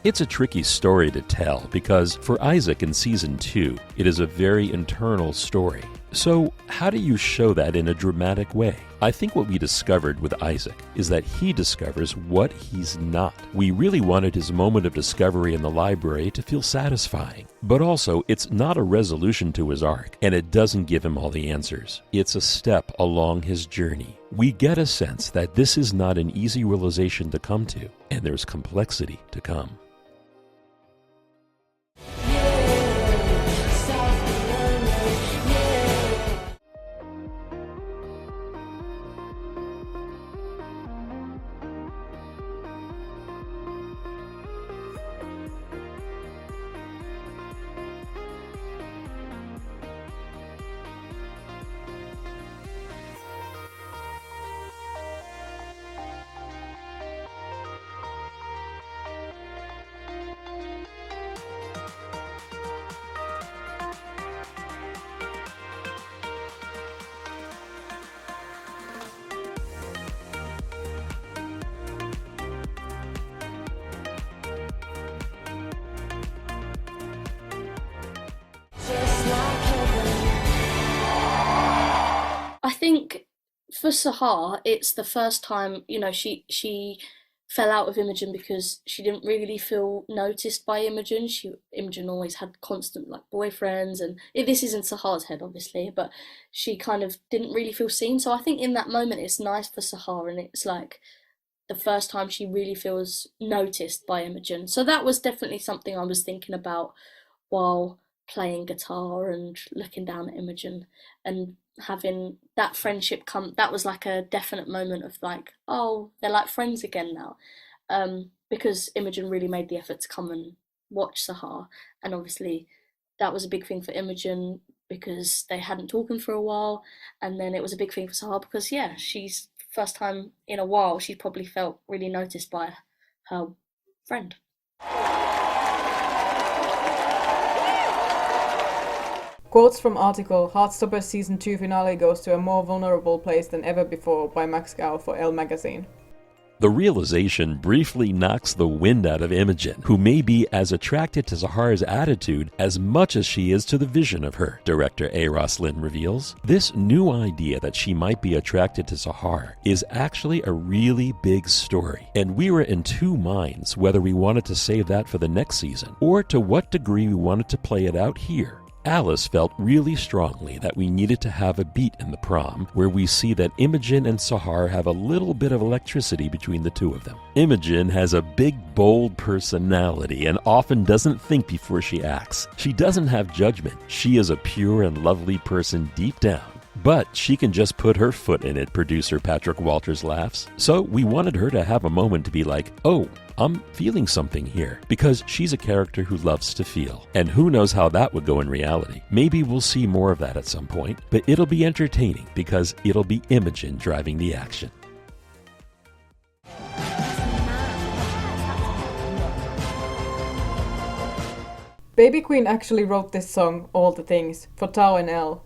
It's a tricky story to tell because for Isaac in Season 2, it is a very internal story. So how do you show that in a dramatic way? I think what we discovered with Isaac is that he discovers what he's not. We really wanted his moment of discovery in the library to feel satisfying. But also, it's not a resolution to his arc, and it doesn't give him all the answers. It's a step along his journey. We get a sense that this is not an easy realization to come to, and there's complexity to come. I think for Sahar, it's the first time, you know, she fell out of Imogen because she didn't really feel noticed by Imogen. Imogen always had constant like boyfriends, and this is in Sahar's head obviously, but she kind of didn't really feel seen. So I think in that moment it's nice for Sahar, and it's like the first time she really feels noticed by Imogen. So that was definitely something I was thinking about while playing guitar and looking down at Imogen, and having that friendship come. That was like a definite moment of like, oh, they're like friends again now, because Imogen really made the effort to come and watch Sahar, and obviously that was a big thing for Imogen because they hadn't talked for a while, and then it was a big thing for Sahar because she's first time in a while she probably felt really noticed by her friend. Quotes from article, Heartstopper Season 2 finale goes to a more vulnerable place than ever before by Maxwell for Elle magazine. The realization briefly knocks the wind out of Imogen, who may be as attracted to Sahar's attitude as much as she is to the vision of her, director A. Roslin reveals. This new idea that she might be attracted to Sahar is actually a really big story, and we were in two minds whether we wanted to save that for the next season, or to what degree we wanted to play it out here. Alice felt really strongly that we needed to have a beat in the prom where we see that Imogen and Sahar have a little bit of electricity between the two of them. Imogen has a big, bold personality and often doesn't think before she acts. She doesn't have judgment. She is a pure and lovely person deep down. But she can just put her foot in it, producer Patrick Walters laughs. So we wanted her to have a moment to be like, oh, I'm feeling something here, because she's a character who loves to feel. And who knows how that would go in reality. Maybe we'll see more of that at some point, but it'll be entertaining because it'll be Imogen driving the action. Baby Queen actually wrote this song, All the Things, for Tao and Elle.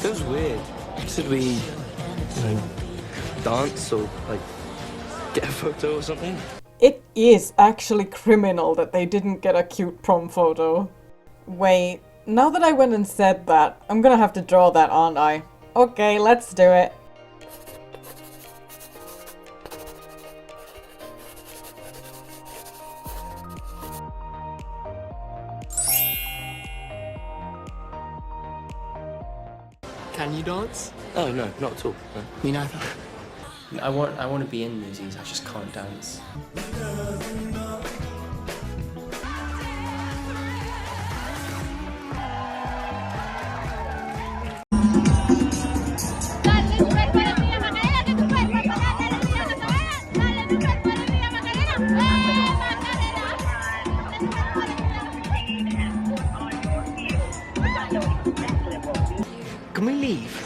Feels weird. Should we, dance or get a photo or something? It is actually criminal that they didn't get a cute prom photo. Wait, now that I went and said that, I'm gonna have to draw that, aren't I? Okay, let's do it. Can you dance? Oh no, not at all. No. Me neither. I want to be in movies, I just can't dance. Can we leave?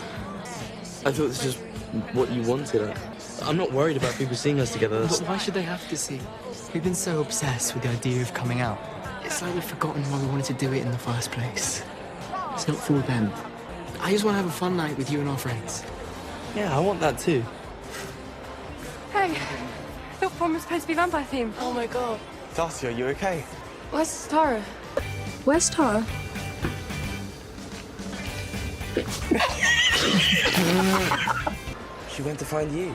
I thought this was what you wanted. I'm not worried about people seeing us together. But why should they have to see? We've been so obsessed with the idea of coming out. It's like we've forgotten why we wanted to do it in the first place. It's not for them. I just want to have a fun night with you and our friends. Yeah, I want that too. Hey, I thought prom was supposed to be vampire themed. Oh my god. Darcy, are you okay? Where's Tara? Where's Tara? She went to find you.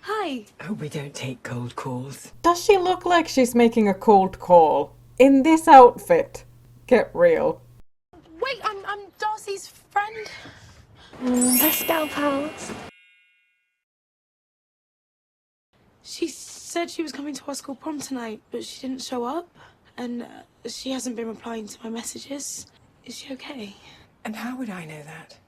Hi. Hope we don't take cold calls. Does she look like she's making a cold call? In this outfit? Get real. Wait, I'm Darcy's friend. Let's go, pals. She said she was coming to our school prom tonight, but she didn't show up. And she hasn't been replying to my messages. Is she okay? And how would I know that?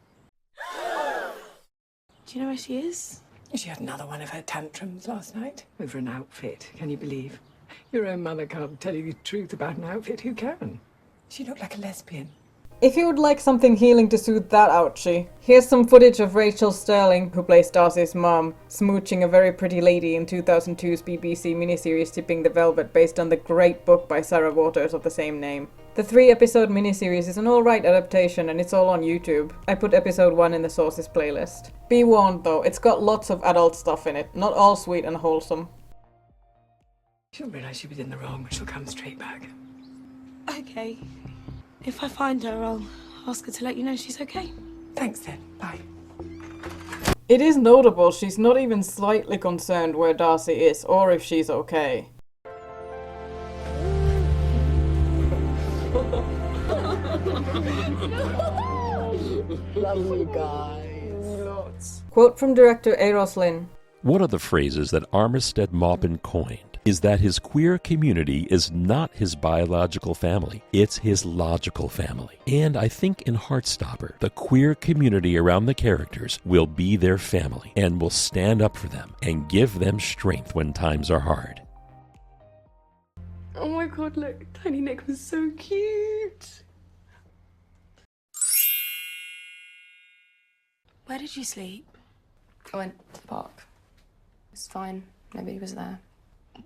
Do you know where she is? She had another one of her tantrums last night. Over an outfit, can you believe? Your own mother can't tell you the truth about an outfit. Who can? She looked like a lesbian. If you would like something healing to soothe that ouchie, here's some footage of Rachel Sterling, who plays Darcy's mom, smooching a very pretty lady in 2002's BBC miniseries Tipping the Velvet, based on the great book by Sarah Waters of the same name. The 3-episode miniseries is an alright adaptation and it's all on YouTube. I put episode 1 in the sources playlist. Be warned though, it's got lots of adult stuff in it, not all sweet and wholesome. She'll realise she was in the wrong, but she'll come straight back. Okay. If I find her, I'll ask her to let you know she's okay. Thanks then. Bye. It is notable she's not even slightly concerned where Darcy is or if she's okay. Love you guys. Lots. Quote from director Eros Lynn. One of the phrases that Armistead Maupin coined is that his queer community is not his biological family, it's his logical family. And I think in Heartstopper, the queer community around the characters will be their family and will stand up for them and give them strength when times are hard. Oh my god, look, Tiny Nick was so cute. Where did you sleep? I went to the park. It was fine. Nobody was there.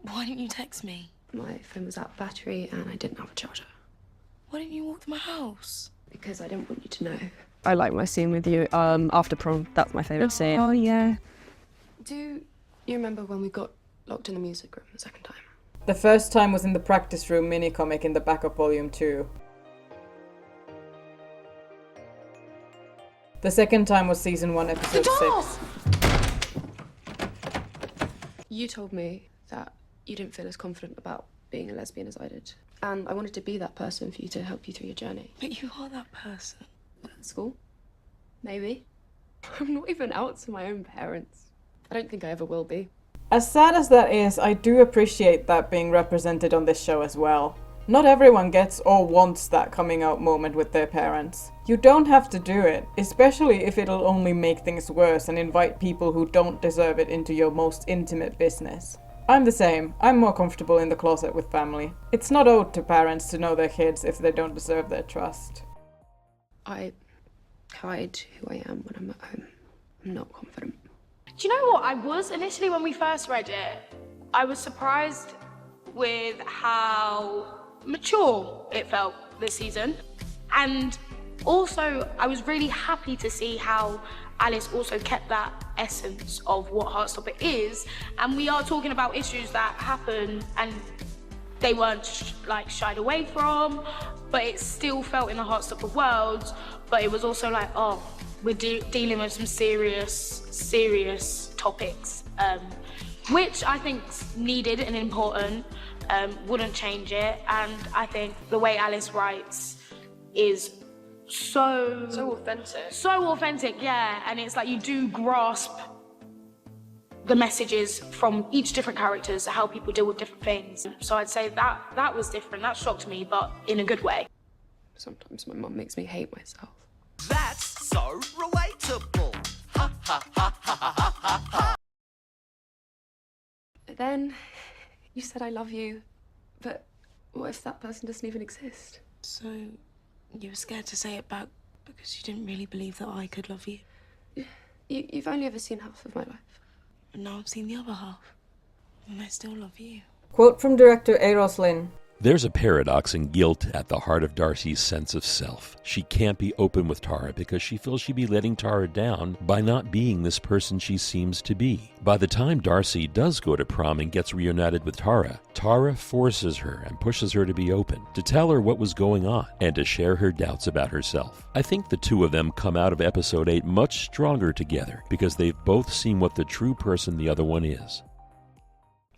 Why didn't you text me? My phone was out of battery and I didn't have a charger. Why didn't you walk to my house? Because I didn't want you to know. I like my scene with you after prom. That's my favourite scene. Oh, yeah. Do you remember when we got locked in the music room the second time? The first time was in the practice room mini-comic in the back of volume 2. The second time was season 1, episode 6. You told me that you didn't feel as confident about being a lesbian as I did. And I wanted to be that person for you to help you through your journey. But you are that person. At school? Maybe. I'm not even out to my own parents. I don't think I ever will be. As sad as that is, I do appreciate that being represented on this show as well. Not everyone gets or wants that coming out moment with their parents. You don't have to do it, especially if it'll only make things worse and invite people who don't deserve it into your most intimate business. I'm the same. I'm more comfortable in the closet with family. It's not owed to parents to know their kids if they don't deserve their trust. I hide who I am when I'm at home. I'm not confident. Do you know what I was initially when we first read it? I was surprised with how mature it felt this season. And also, I was really happy to see how Alice also kept that essence of what Heartstopper is. And we are talking about issues that happen and they weren't shied away from, but it still felt in the Heartstopper world. But it was also like, oh, we're dealing with some serious topics, which I think's needed and important. Wouldn't change it. And I think the way Alice writes is so authentic. So authentic, yeah. And it's like you do grasp the messages from each different characters, how people deal with different things. So I'd say that was different. That shocked me, but in a good way. Sometimes my mum makes me hate myself. That's so relatable. Ha ha ha ha ha ha ha. But then you said I love you, but what if that person doesn't even exist? So You were scared to say it back because you didn't really believe that I could love you. You've only ever seen half of my life. And now I've seen the other half. And I still love you. Quote from director Eros Lynn. There's a paradox and guilt at the heart of Darcy's sense of self. She can't be open with Tara because she feels she'd be letting Tara down by not being this person she seems to be. By the time Darcy does go to prom and gets reunited with Tara, Tara forces her and pushes her to be open, to tell her what was going on, and to share her doubts about herself. I think the two of them come out of episode 8 much stronger together because they've both seen what the true person the other one is.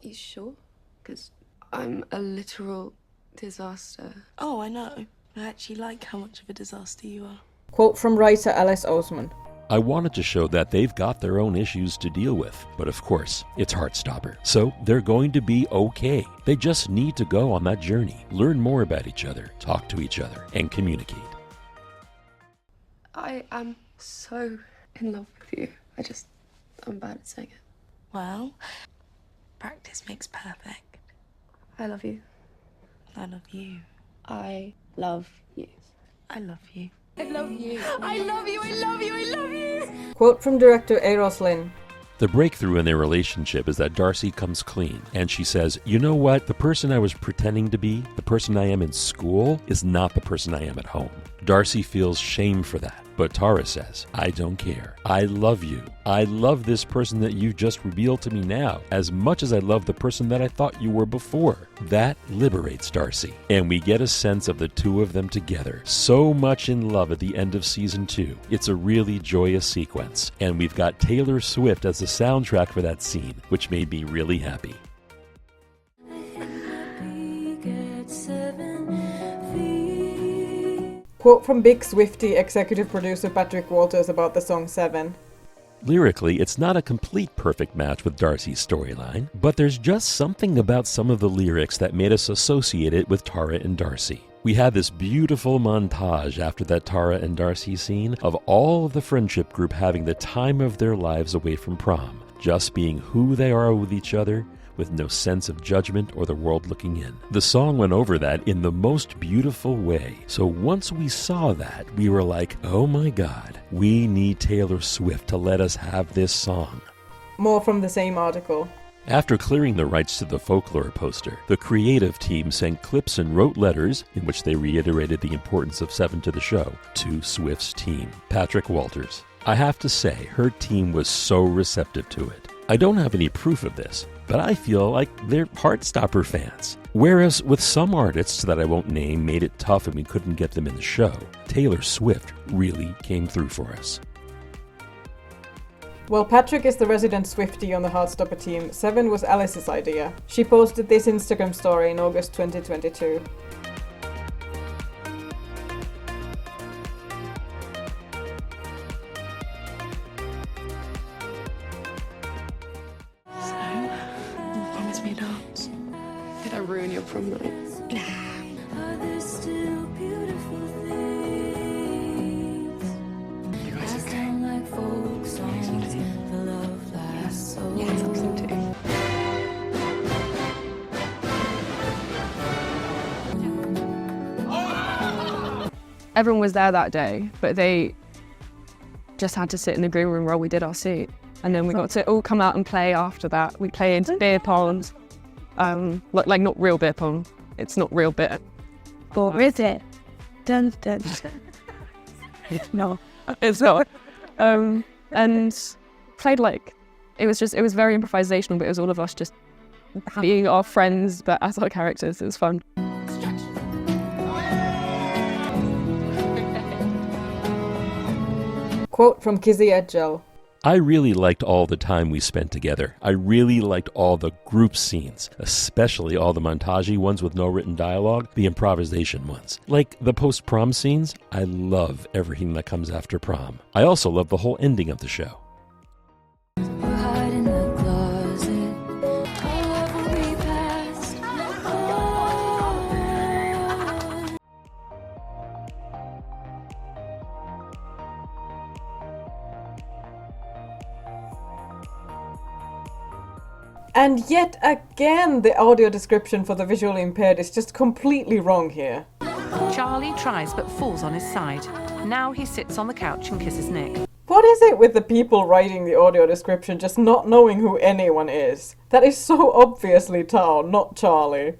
You sure? Because I'm a literal disaster. Oh, I know. I actually like how much of a disaster you are. Quote from writer Alice Oseman. I wanted to show that they've got their own issues to deal with, but of course, it's Heartstopper. So they're going to be okay. They just need to go on that journey, learn more about each other, talk to each other, and communicate. I am so in love with you. I'm bad at saying it. Well, practice makes perfect. I love you. I love you. I love you. I love you. I love you. I love you. I love you. I love you. Quote from director Eros Lynn. The breakthrough in their relationship is that Darcy comes clean, and she says, you know what, the person I was pretending to be, the person I am in school, is not the person I am at home. Darcy feels shame for that, but Tara says, I don't care. I love you. I love this person that you just revealed to me now, as much as I love the person that I thought you were before. That liberates Darcy, and we get a sense of the two of them together, so much in love at the end of season 2. It's a really joyous sequence, and we've got Taylor Swift as the soundtrack for that scene, which made me really happy. Quote from Big Swiftie executive producer Patrick Walters about the song 7. Lyrically, it's not a complete perfect match with Darcy's storyline, but there's just something about some of the lyrics that made us associate it with Tara and Darcy. We had this beautiful montage after that Tara and Darcy scene of all of the friendship group having the time of their lives away from prom, just being who they are with each other, with no sense of judgment or the world looking in. The song went over that in the most beautiful way. So once we saw that, we were like, oh my God, we need Taylor Swift to let us have this song. More from the same article. After clearing the rights to the folklore poster, the creative team sent clips and wrote letters, in which they reiterated the importance of 7 to the show, to Swift's team, Patrick Walters. I have to say, her team was so receptive to it. I don't have any proof of this, but I feel like they're Heartstopper fans. Whereas with some artists that I won't name made it tough and we couldn't get them in the show, Taylor Swift really came through for us. While Patrick is the resident Swiftie on the Heartstopper team, 7 was Alice's idea. She posted this Instagram story in August 2022. Promise me a dance. Did I ruin your prom night? You guys okay? Yes, I'm so too. Everyone was there that day, but they just had to sit in the green room while we did our suit. And then we got to all come out and play after that. We played beer pong, like not real beer pong. It's not real beer. Or is it? Dun, dun. No, it's not. And played like, it was very improvisational, but it was all of us just being our friends, but as our characters. It was fun. Quote from Kizzy Edgell. I really liked all the time we spent together. I really liked all the group scenes, especially all the montage ones with no written dialogue, the improvisation ones. Like the post-prom scenes, I love everything that comes after prom. I also love the whole ending of the show. And yet again, the audio description for the visually impaired is just completely wrong here. Charlie tries but falls on his side. Now he sits on the couch and kisses Nick. What is it with the people writing the audio description just not knowing who anyone is? That is so obviously Tao, not Charlie.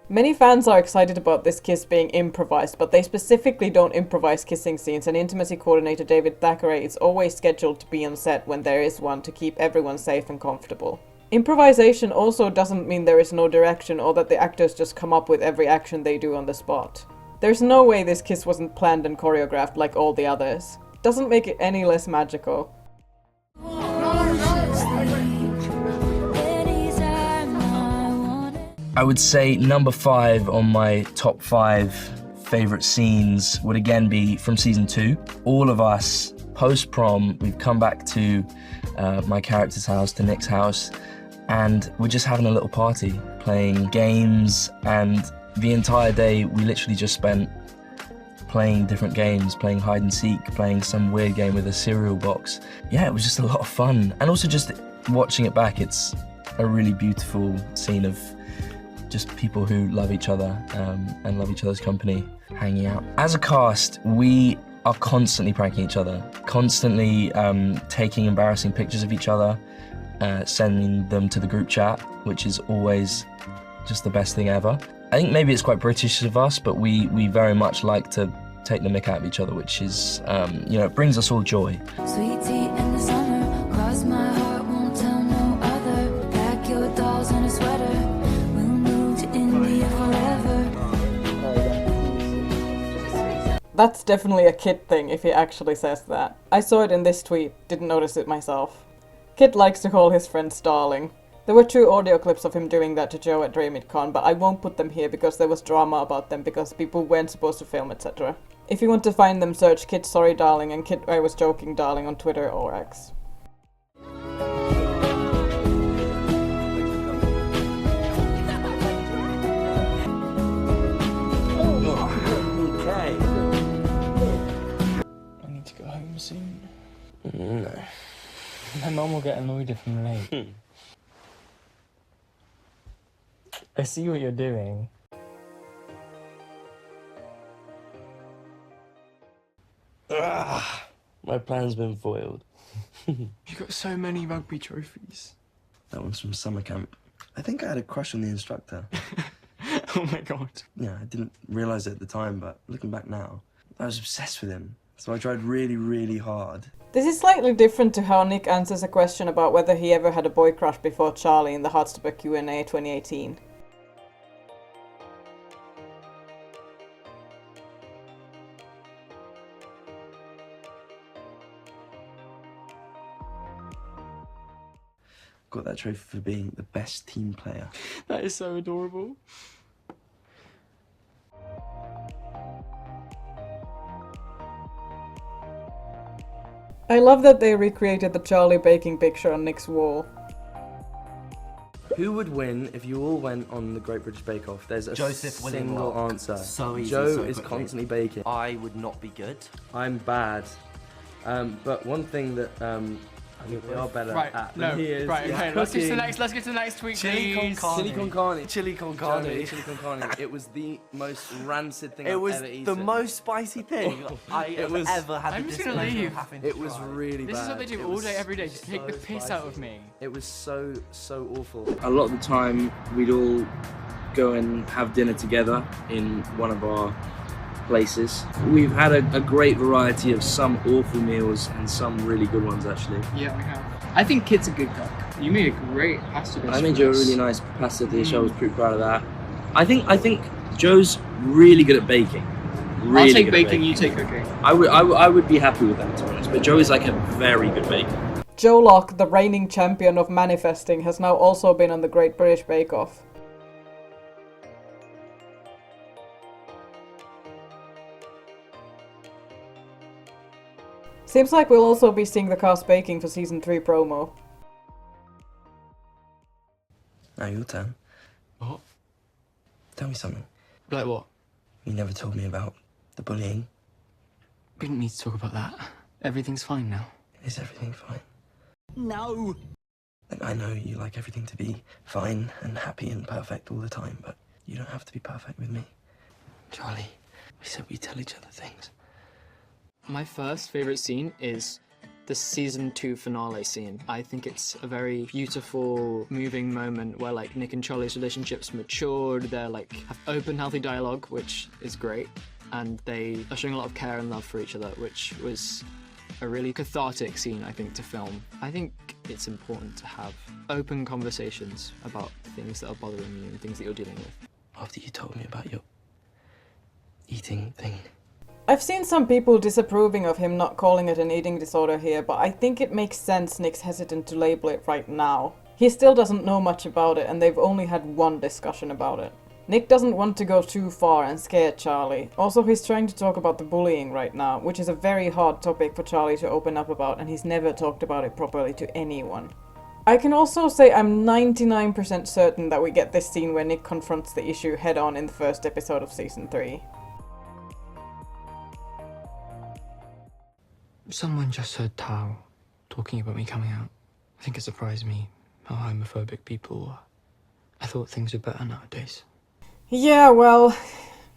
Many fans are excited about this kiss being improvised, but they specifically don't improvise kissing scenes, and intimacy coordinator David Thackeray is always scheduled to be on set when there is one to keep everyone safe and comfortable. Improvisation also doesn't mean there is no direction or that the actors just come up with every action they do on the spot. There's no way this kiss wasn't planned and choreographed like all the others. Doesn't make it any less magical. I would say number 5 on my top 5 favourite scenes would again be from season 2. All of us, post-prom, we've come back to my character's house, to Nick's house, and we're just having a little party, playing games, and the entire day we literally just spent playing different games, playing hide and seek, playing some weird game with a cereal box. Yeah, it was just a lot of fun. And also just watching it back, it's a really beautiful scene of just people who love each other and love each other's company, hanging out. As a cast, we are constantly pranking each other, constantly taking embarrassing pictures of each other, sending them to the group chat, which is always just the best thing ever. I think maybe it's quite British of us, but we very much like to take the mick out of each other, which is, it brings us all joy. Sweet tea in the summer, cross my heart, won't tell no other. Pack your dolls in a sweater, we'll move to India forever. That's definitely a Kit thing if he actually says that. I saw it in this tweet, didn't notice it myself. Kit likes to call his friends darling. There were 2 audio clips of him doing that to Joe at DreamItCon, but I won't put them here because there was drama about them because people weren't supposed to film, etc. If you want to find them, search Kit Sorry Darling and Kit I Was Joking Darling on Twitter or X. Okay. I need to go home soon. No. My mum will get annoyed if I'm late. I see what you're doing. My plan's been foiled. You got so many rugby trophies. That one's from summer camp. I think I had a crush on the instructor. Oh my god. Yeah, I didn't realise it at the time, but looking back now, I was obsessed with him. So I tried really, really hard. This is slightly different to how Nick answers a question about whether he ever had a boy crush before Charlie in the Heartstopper Q&A 2018. Got that trophy for being the best team player. That is so adorable. I love that they recreated the Charlie baking picture on Nick's wall. Who would win if you all went on the Great British Bake Off? There's a Joseph William single Locke. answer. So easy, Joe so is quickly. constantly baking. I would not be good. I'm bad. But one thing that I think we are better Right, at no, than he is right, is okay, let's get to the cooking. next, let's get to the next tweet, Chili con please. carne. Chili con carne. Chili con carne. Joe made chili con carne. It was the most rancid thing It I've was ever eaten. the most spicy thing I have ever had. I'm the just gonna displeasure of leave. having It to was try. really bad. This is what they do It all was day, every day, just take the so piss out of spicy. me. It was so awful. A lot of the time, we'd all go and have dinner together in one of our places. We've had a great variety of some awful meals and some really good ones, actually. Yeah, we have. I think Kit's a good cook. You made a great pasta dish. I made for you a us. really nice pasta dish. I was pretty proud of that. I think Joe's really good at baking. Really I'll take good at baking, you take cooking. I would be happy with that, to be honest. But Joe is like a very good baker. Joe Locke, the reigning champion of manifesting, has now also been on the Great British Bake Off. Seems like we'll also be seeing the cast baking for season 3 promo. Now your turn. What? Tell me something. Like what? You never told me about the bullying. We didn't need to talk about that. Everything's fine now. Is everything fine? No. And I know you like everything to be fine and happy and perfect all the time, but you don't have to be perfect with me. Charlie, we said we tell each other things. My first favourite scene is the season 2 finale scene. I think it's a very beautiful, moving moment where like Nick and Charlie's relationship's matured, they're like have open, healthy dialogue, which is great, and they are showing a lot of care and love for each other, which was a really cathartic scene, I think, to film. I think it's important to have open conversations about things that are bothering you and things that you're dealing with. After you told me about your eating thing. I've seen some people disapproving of him not calling it an eating disorder here, but I think it makes sense Nick's hesitant to label it right now. He still doesn't know much about it, and they've only had one discussion about it. Nick doesn't want to go too far and scare Charlie. Also, he's trying to talk about the bullying right now, which is a very hard topic for Charlie to open up about, and he's never talked about it properly to anyone. I can also say I'm 99% certain that we get this scene where Nick confronts the issue head on in the first episode of season 3. Someone just heard Tao talking about me coming out. I think it surprised me how homophobic people are. I thought things were better nowadays. Yeah, well,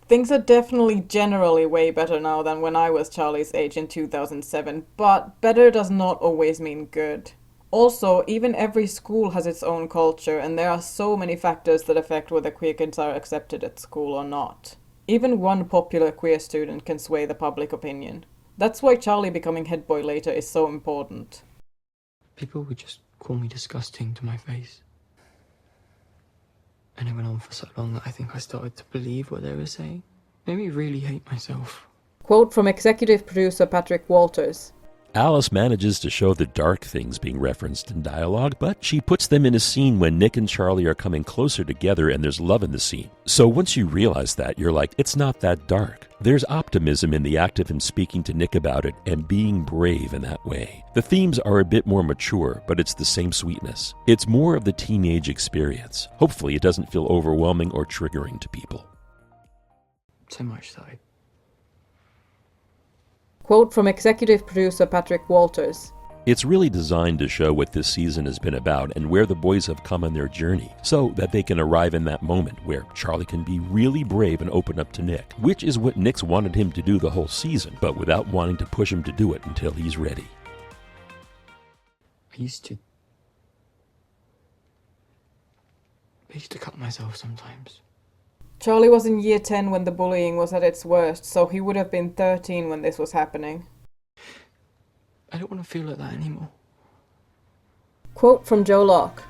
things are definitely generally way better now than when I was Charlie's age in 2007, but better does not always mean good. Also, even every school has its own culture, and there are so many factors that affect whether queer kids are accepted at school or not. Even one popular queer student can sway the public opinion. That's why Charlie becoming head boy later is so important. People would just call me disgusting to my face. And it went on for so long that I think I started to believe what they were saying. Made me really hate myself. Quote from executive producer Patrick Walters. Alice manages to show the dark things being referenced in dialogue, but she puts them in a scene when Nick and Charlie are coming closer together and there's love in the scene. So once you realize that, you're like, it's not that dark. There's optimism in the act of him speaking to Nick about it and being brave in that way. The themes are a bit more mature, but it's the same sweetness. It's more of the teenage experience. Hopefully it doesn't feel overwhelming or triggering to people. So much that Quote from executive producer Patrick Walters. It's really designed to show what this season has been about and where the boys have come on their journey, so that they can arrive in that moment where Charlie can be really brave and open up to Nick, which is what Nick's wanted him to do the whole season, but without wanting to push him to do it until he's ready. I used to cut myself sometimes. Charlie was in year 10 when the bullying was at its worst, so he would have been 13 when this was happening. I don't want to feel like that anymore. Quote from Joe Locke.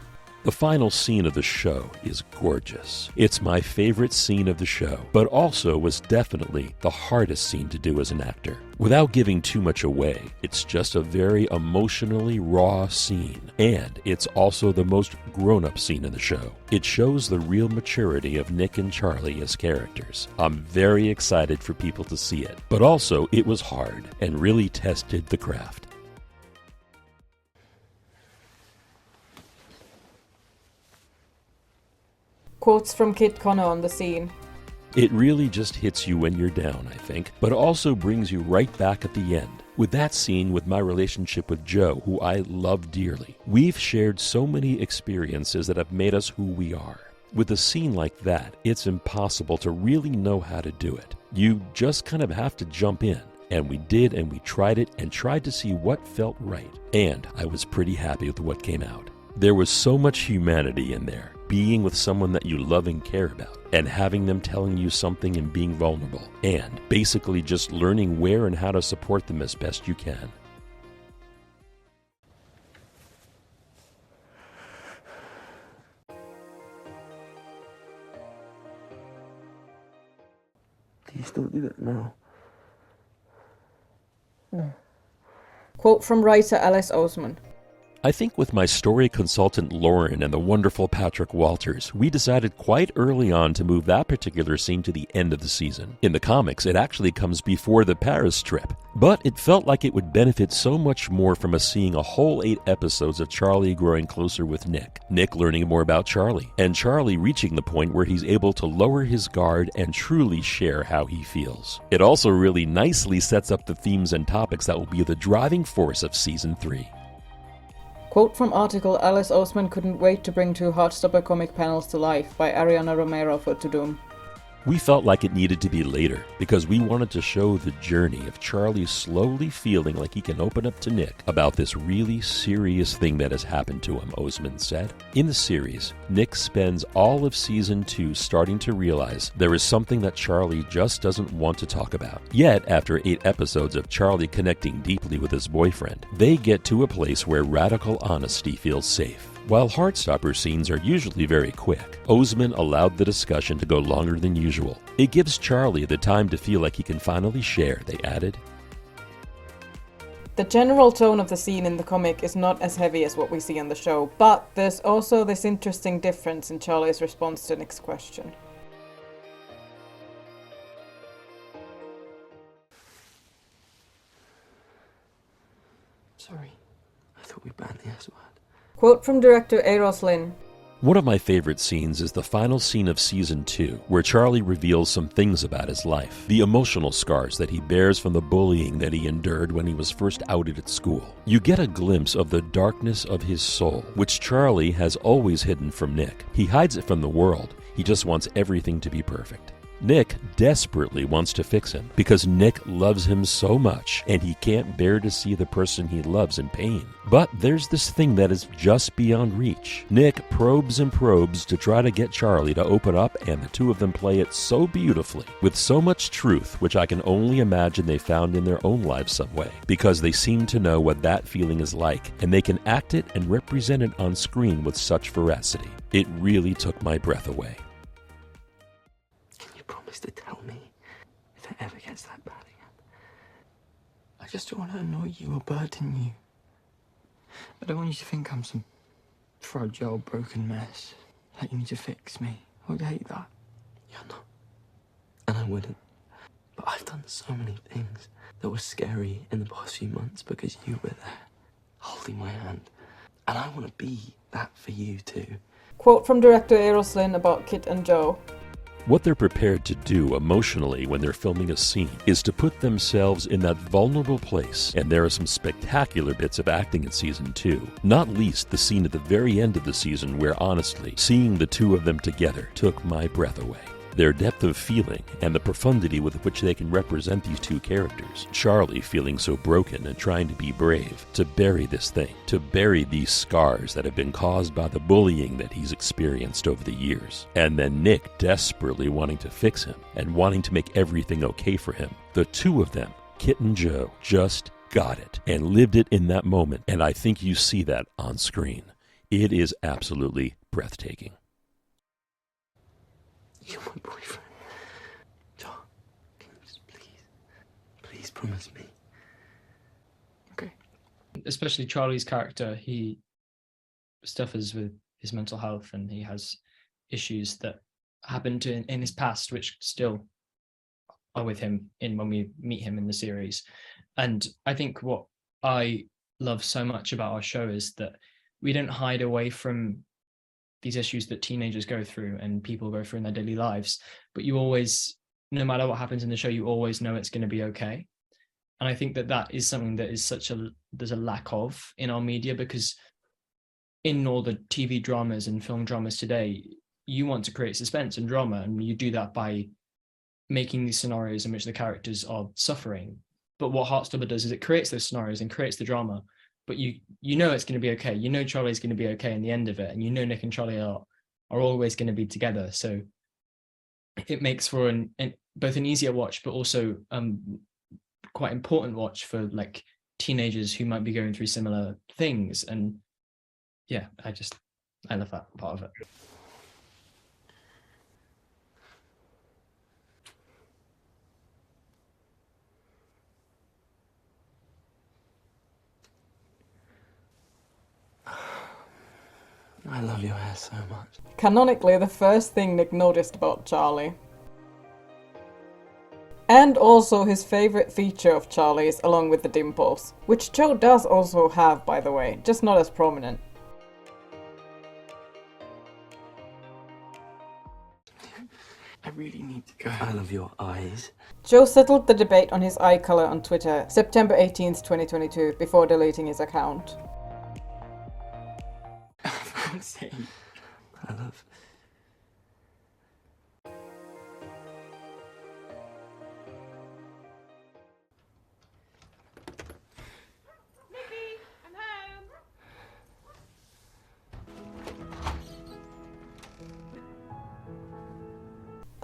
The final scene of the show is gorgeous. It's my favorite scene of the show, but also was definitely the hardest scene to do as an actor. Without giving too much away, it's just a very emotionally raw scene, and it's also the most grown-up scene in the show. It shows the real maturity of Nick and Charlie as characters. I'm very excited for people to see it, but also it was hard and really tested the craft. Quotes from Kit Connor on the scene. It really just hits you when you're down, I think, but also brings you right back at the end. With that scene with my relationship with Joe, who I love dearly, we've shared so many experiences that have made us who we are. With a scene like that, it's impossible to really know how to do it. You just kind of have to jump in. And we did, and we tried it, and tried to see what felt right. And I was pretty happy with what came out. There was so much humanity in there. Being with someone that you love and care about, and having them telling you something and being vulnerable, and basically just learning where and how to support them as best you can. Do you still do that now? No. Quote from writer Alice Oseman. I think with my story consultant Lauren and the wonderful Patrick Walters, we decided quite early on to move that particular scene to the end of the season. In the comics, it actually comes before the Paris trip, but it felt like it would benefit so much more from us seeing a whole 8 episodes of Charlie growing closer with Nick, Nick learning more about Charlie, and Charlie reaching the point where he's able to lower his guard and truly share how he feels. It also really nicely sets up the themes and topics that will be the driving force of Season 3. Quote from article Alice Oseman couldn't wait to bring 2 Heartstopper comic panels to life by Ariana Romero for Tudum. We felt like it needed to be later because we wanted to show the journey of Charlie slowly feeling like he can open up to Nick about this really serious thing that has happened to him, Oseman said. In the series, Nick spends all of season 2 starting to realize there is something that Charlie just doesn't want to talk about. Yet, after 8 episodes of Charlie connecting deeply with his boyfriend, they get to a place where radical honesty feels safe. While Heartstopper scenes are usually very quick, Oseman allowed the discussion to go longer than usual. It gives Charlie the time to feel like he can finally share, they added. The general tone of the scene in the comic is not as heavy as what we see on the show, but there's also this interesting difference in Charlie's response to Nick's question. Sorry, I thought we banned the S word. Quote from director Eros Lin. One of my favorite scenes is the final scene of season 2, where Charlie reveals some things about his life, the emotional scars that he bears from the bullying that he endured when he was first outed at school. You get a glimpse of the darkness of his soul, which Charlie has always hidden from Nick. He hides it from the world. He just wants everything to be perfect. Nick desperately wants to fix him because Nick loves him so much and he can't bear to see the person he loves in pain. But there's this thing that is just beyond reach. Nick probes and probes to try to get Charlie to open up, and the two of them play it so beautifully, with so much truth, which I can only imagine they found in their own lives some way, because they seem to know what that feeling is like, and they can act it and represent it on screen with such veracity. It really took my breath away. Promise to tell me if it ever gets that bad again. I just don't want to annoy you or burden you. I don't want you to think I'm some fragile, broken mess. Like you need to fix me. I would hate that. You're not. And I wouldn't. But I've done so many things that were scary in the past few months because you were there, holding my hand. And I want to be that for you too. Quote from director Eros Lin about Kit and Joe. What they're prepared to do emotionally when they're filming a scene is to put themselves in that vulnerable place, and there are some spectacular bits of acting in season 2, not least the scene at the very end of the season where, honestly, seeing the two of them together took my breath away. Their depth of feeling and the profundity with which they can represent these two characters. Charlie feeling so broken and trying to be brave, to bury this thing, to bury these scars that have been caused by the bullying that he's experienced over the years. And then Nick desperately wanting to fix him and wanting to make everything okay for him. The two of them, Kit and Joe, just got it and lived it in that moment. And I think you see that on screen. It is absolutely breathtaking. You're my boyfriend. Joe, can you just please promise me? Okay. Especially Charlie's character, he suffers with his mental health and he has issues that happened in his past, which still are with him when we meet him in the series. And I think what I love so much about our show is that we don't hide away from these issues that teenagers go through and people go through in their daily lives, but you always, no matter what happens in the show, you always know it's going to be okay. And I think that that is something that is there's a lack of in our media, because in all the TV dramas and film dramas today, you want to create suspense and drama, and you do that by making these scenarios in which the characters are suffering. But what Heartstopper does is it creates those scenarios and creates the drama, but you know it's going to be okay. You know Charlie's going to be okay in the end of it, and you know Nick and Charlie are always going to be together. So it makes for both an easier watch, but also quite important watch for like teenagers who might be going through similar things. And yeah, I love that part of it. I love your hair so much. Canonically, the first thing Nick noticed about Charlie. And also his favourite feature of Charlie's, along with the dimples, which Joe does also have, by the way, just not as prominent. I really need to go. I love your eyes. Joe settled the debate on his eye colour on Twitter, September 18th, 2022, before deleting his account. God's sake. I love.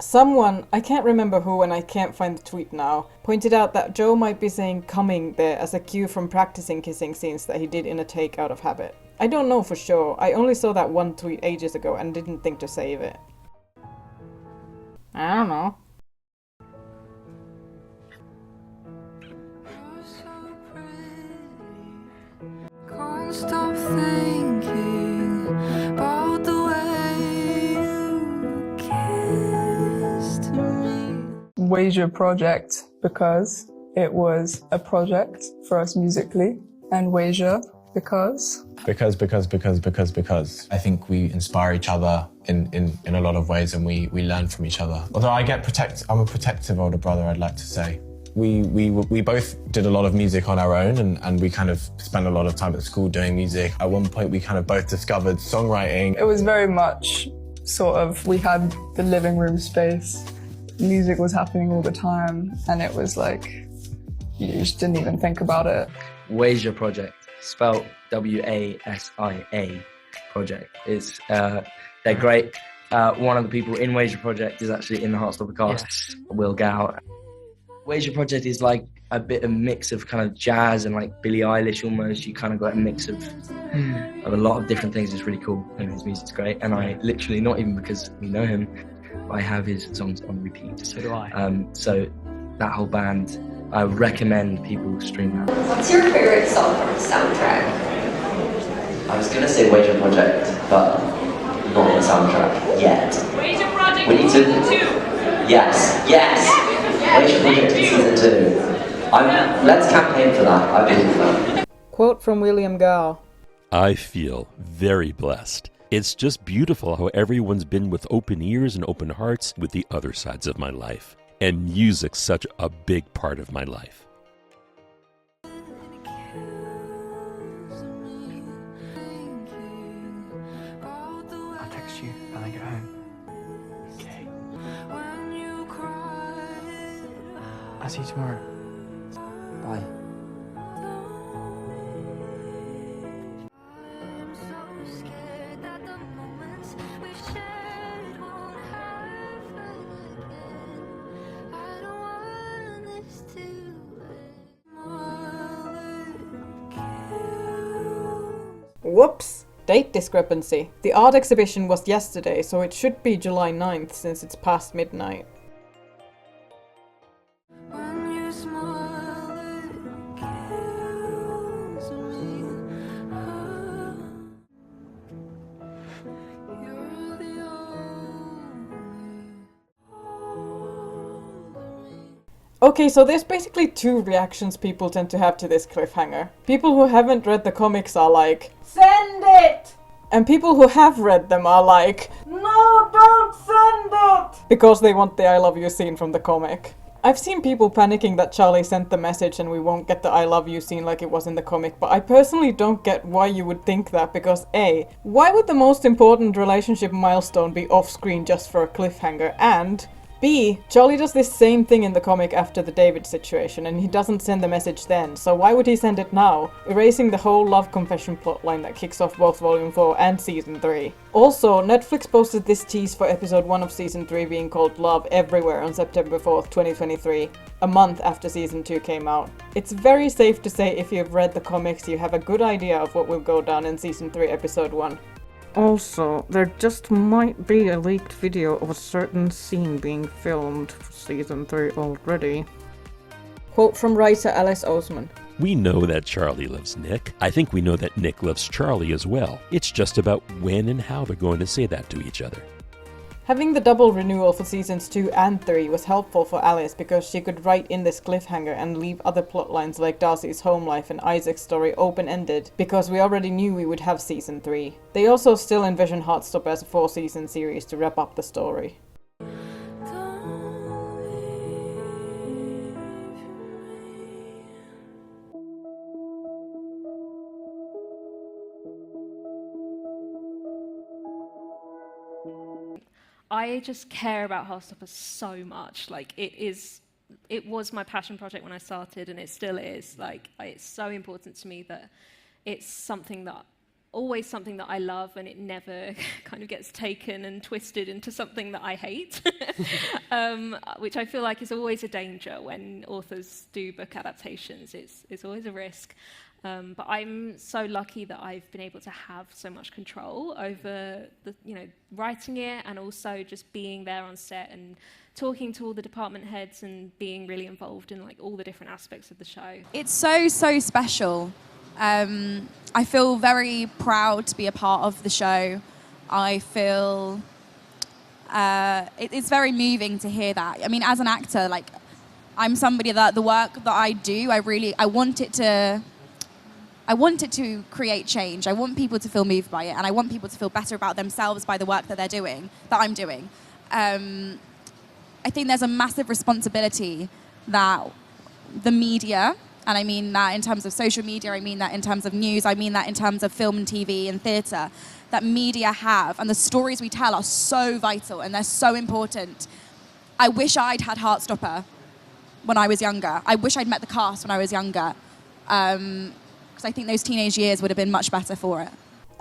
Someone, I can't remember who and I can't find the tweet now, pointed out that Joe might be saying coming there as a cue from practicing kissing scenes that he did in a take out of habit. I don't know for sure, I only saw that one tweet ages ago and didn't think to save it. I don't know. Can't stop thinking about the way you kissed me. Wager project because it was a project for us musically, and Wager because Because I think we inspire each other in a lot of ways, and we learn from each other. Although I'm a protective older brother, I'd like to say. We both did a lot of music on our own, and we kind of spent a lot of time at school doing music. At one point we kind of both discovered songwriting. it was very much sort of, we had the living room space, music was happening all the time, and it was like, you just didn't even think about it. Wasia Project, spelled W-A-S-I-A Project. It's they're great. One of the people in Wasia Project is actually in the Heartstopper cast, Will Gow. Wasia Project is like a bit of mix of kind of jazz and like Billie Eilish almost. You kind of got a mix of a lot of different things. It's really cool, and his music's great. And I literally, not even because we know him, I have his songs on repeat. So do I. So that whole band, I recommend people stream that. What's your favorite song from the soundtrack? I was gonna say Wager Project, but not the soundtrack yet. Wager Project We need to. Season 2! Yes! Wager Project in Season 2. Let's campaign for that. I believe that. Quote from William Gow. I feel very blessed. It's just beautiful how everyone's been with open ears and open hearts with the other sides of my life. And music's such a big part of my life. I'll text you when I get home. Okay. I'll see you tomorrow. Bye. Whoops! Date discrepancy. The art exhibition was yesterday, so it should be July 9th since it's past midnight. When you smile, it kills me. You're the Okay, so there's basically two reactions people tend to have to this cliffhanger. People who haven't read the comics are like, send it! And people who have read them are like, no, don't send it! Because they want the I love you scene from the comic. I've seen people panicking that Charlie sent the message and we won't get the I love you scene like it was in the comic, but I personally don't get why you would think that, because A, why would the most important relationship milestone be off-screen just for a cliffhanger, and B, Charlie does this same thing in the comic after the David situation, and he doesn't send the message then, so why would he send it now, erasing the whole love confession plotline that kicks off both Volume 4 and Season 3. Also, Netflix posted this tease for Episode 1 of Season 3 being called Love Everywhere on September 4th, 2023, a month after Season 2 came out. It's very safe to say if you've read the comics you have a good idea of what will go down in Season 3 Episode 1. Also, there just might be a leaked video of a certain scene being filmed for Season 3 already. Quote from writer Alice Oseman. We know that Charlie loves Nick. I think we know that Nick loves Charlie as well. It's just about when and how they're going to say that to each other. Having the double renewal for Seasons 2 and 3 was helpful for Alice because she could write in this cliffhanger and leave other plotlines like Darcy's home life and Isaac's story open-ended, because we already knew we would have Season 3. They also still envision Heartstopper as a 4-season series to wrap up the story. I just care about Heartstopper so much. Like, it was my passion project when I started, and it still is. Like, it's so important to me that it's always something that I love, and it never kind of gets taken and twisted into something that I hate, which I feel like is always a danger when authors do book adaptations. It's always a risk. But I'm so lucky that I've been able to have so much control over writing it, and also just being there on set and talking to all the department heads and being really involved in like all the different aspects of the show. It's so special. I feel very proud to be a part of the show. I feel it's very moving to hear that. I mean, as an actor, like, I'm somebody that the work that I do, I want it to create change. I want people to feel moved by it, and I want people to feel better about themselves by the work that I'm doing. I think there's a massive responsibility that the media, and I mean that in terms of social media, I mean that in terms of news, I mean that in terms of film and TV and theatre, that media have, and the stories we tell are so vital and they're so important. I wish I'd had Heartstopper when I was younger. I wish I'd met the cast when I was younger. Because I think those teenage years would have been much better for it.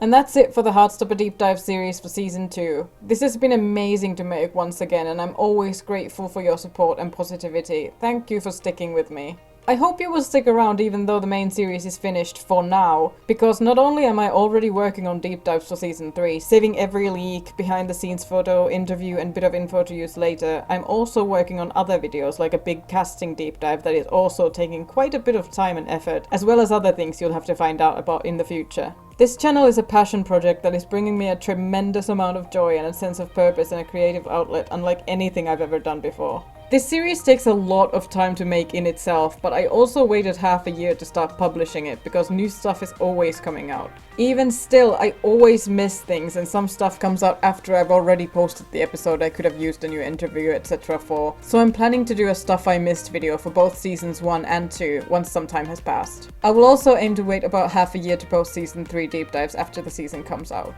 And that's it for the Heartstopper Deep Dive series for Season 2. This has been amazing to make once again, and I'm always grateful for your support and positivity. Thank you for sticking with me. I hope you will stick around even though the main series is finished for now, because not only am I already working on deep dives for Season 3, saving every leak, behind the scenes photo, interview and bit of info to use later, I'm also working on other videos like a big casting deep dive that is also taking quite a bit of time and effort, as well as other things you'll have to find out about in the future. This channel is a passion project that is bringing me a tremendous amount of joy and a sense of purpose and a creative outlet unlike anything I've ever done before. This series takes a lot of time to make in itself, but I also waited half a year to start publishing it because new stuff is always coming out. Even still, I always miss things and some stuff comes out after I've already posted the episode I could have used a new interview etc. for, so I'm planning to do a Stuff I Missed video for both Seasons 1 and 2 once some time has passed. I will also aim to wait about half a year to post Season 3 deep dives after the season comes out.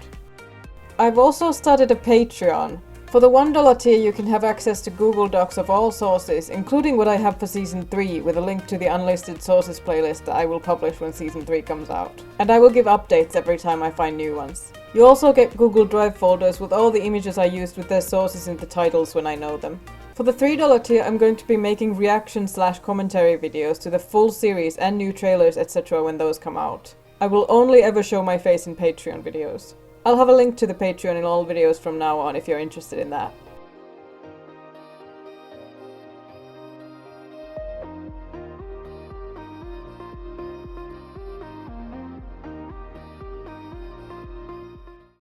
I've also started a Patreon. For the $1 tier you can have access to Google Docs of all sources, including what I have for Season 3 with a link to the unlisted sources playlist that I will publish when Season 3 comes out. And I will give updates every time I find new ones. You also get Google Drive folders with all the images I used with their sources in the titles when I know them. For the $3 tier I'm going to be making reaction/commentary videos to the full series and new trailers etc. when those come out. I will only ever show my face in Patreon videos. I'll have a link to the Patreon in all videos from now on if you're interested in that.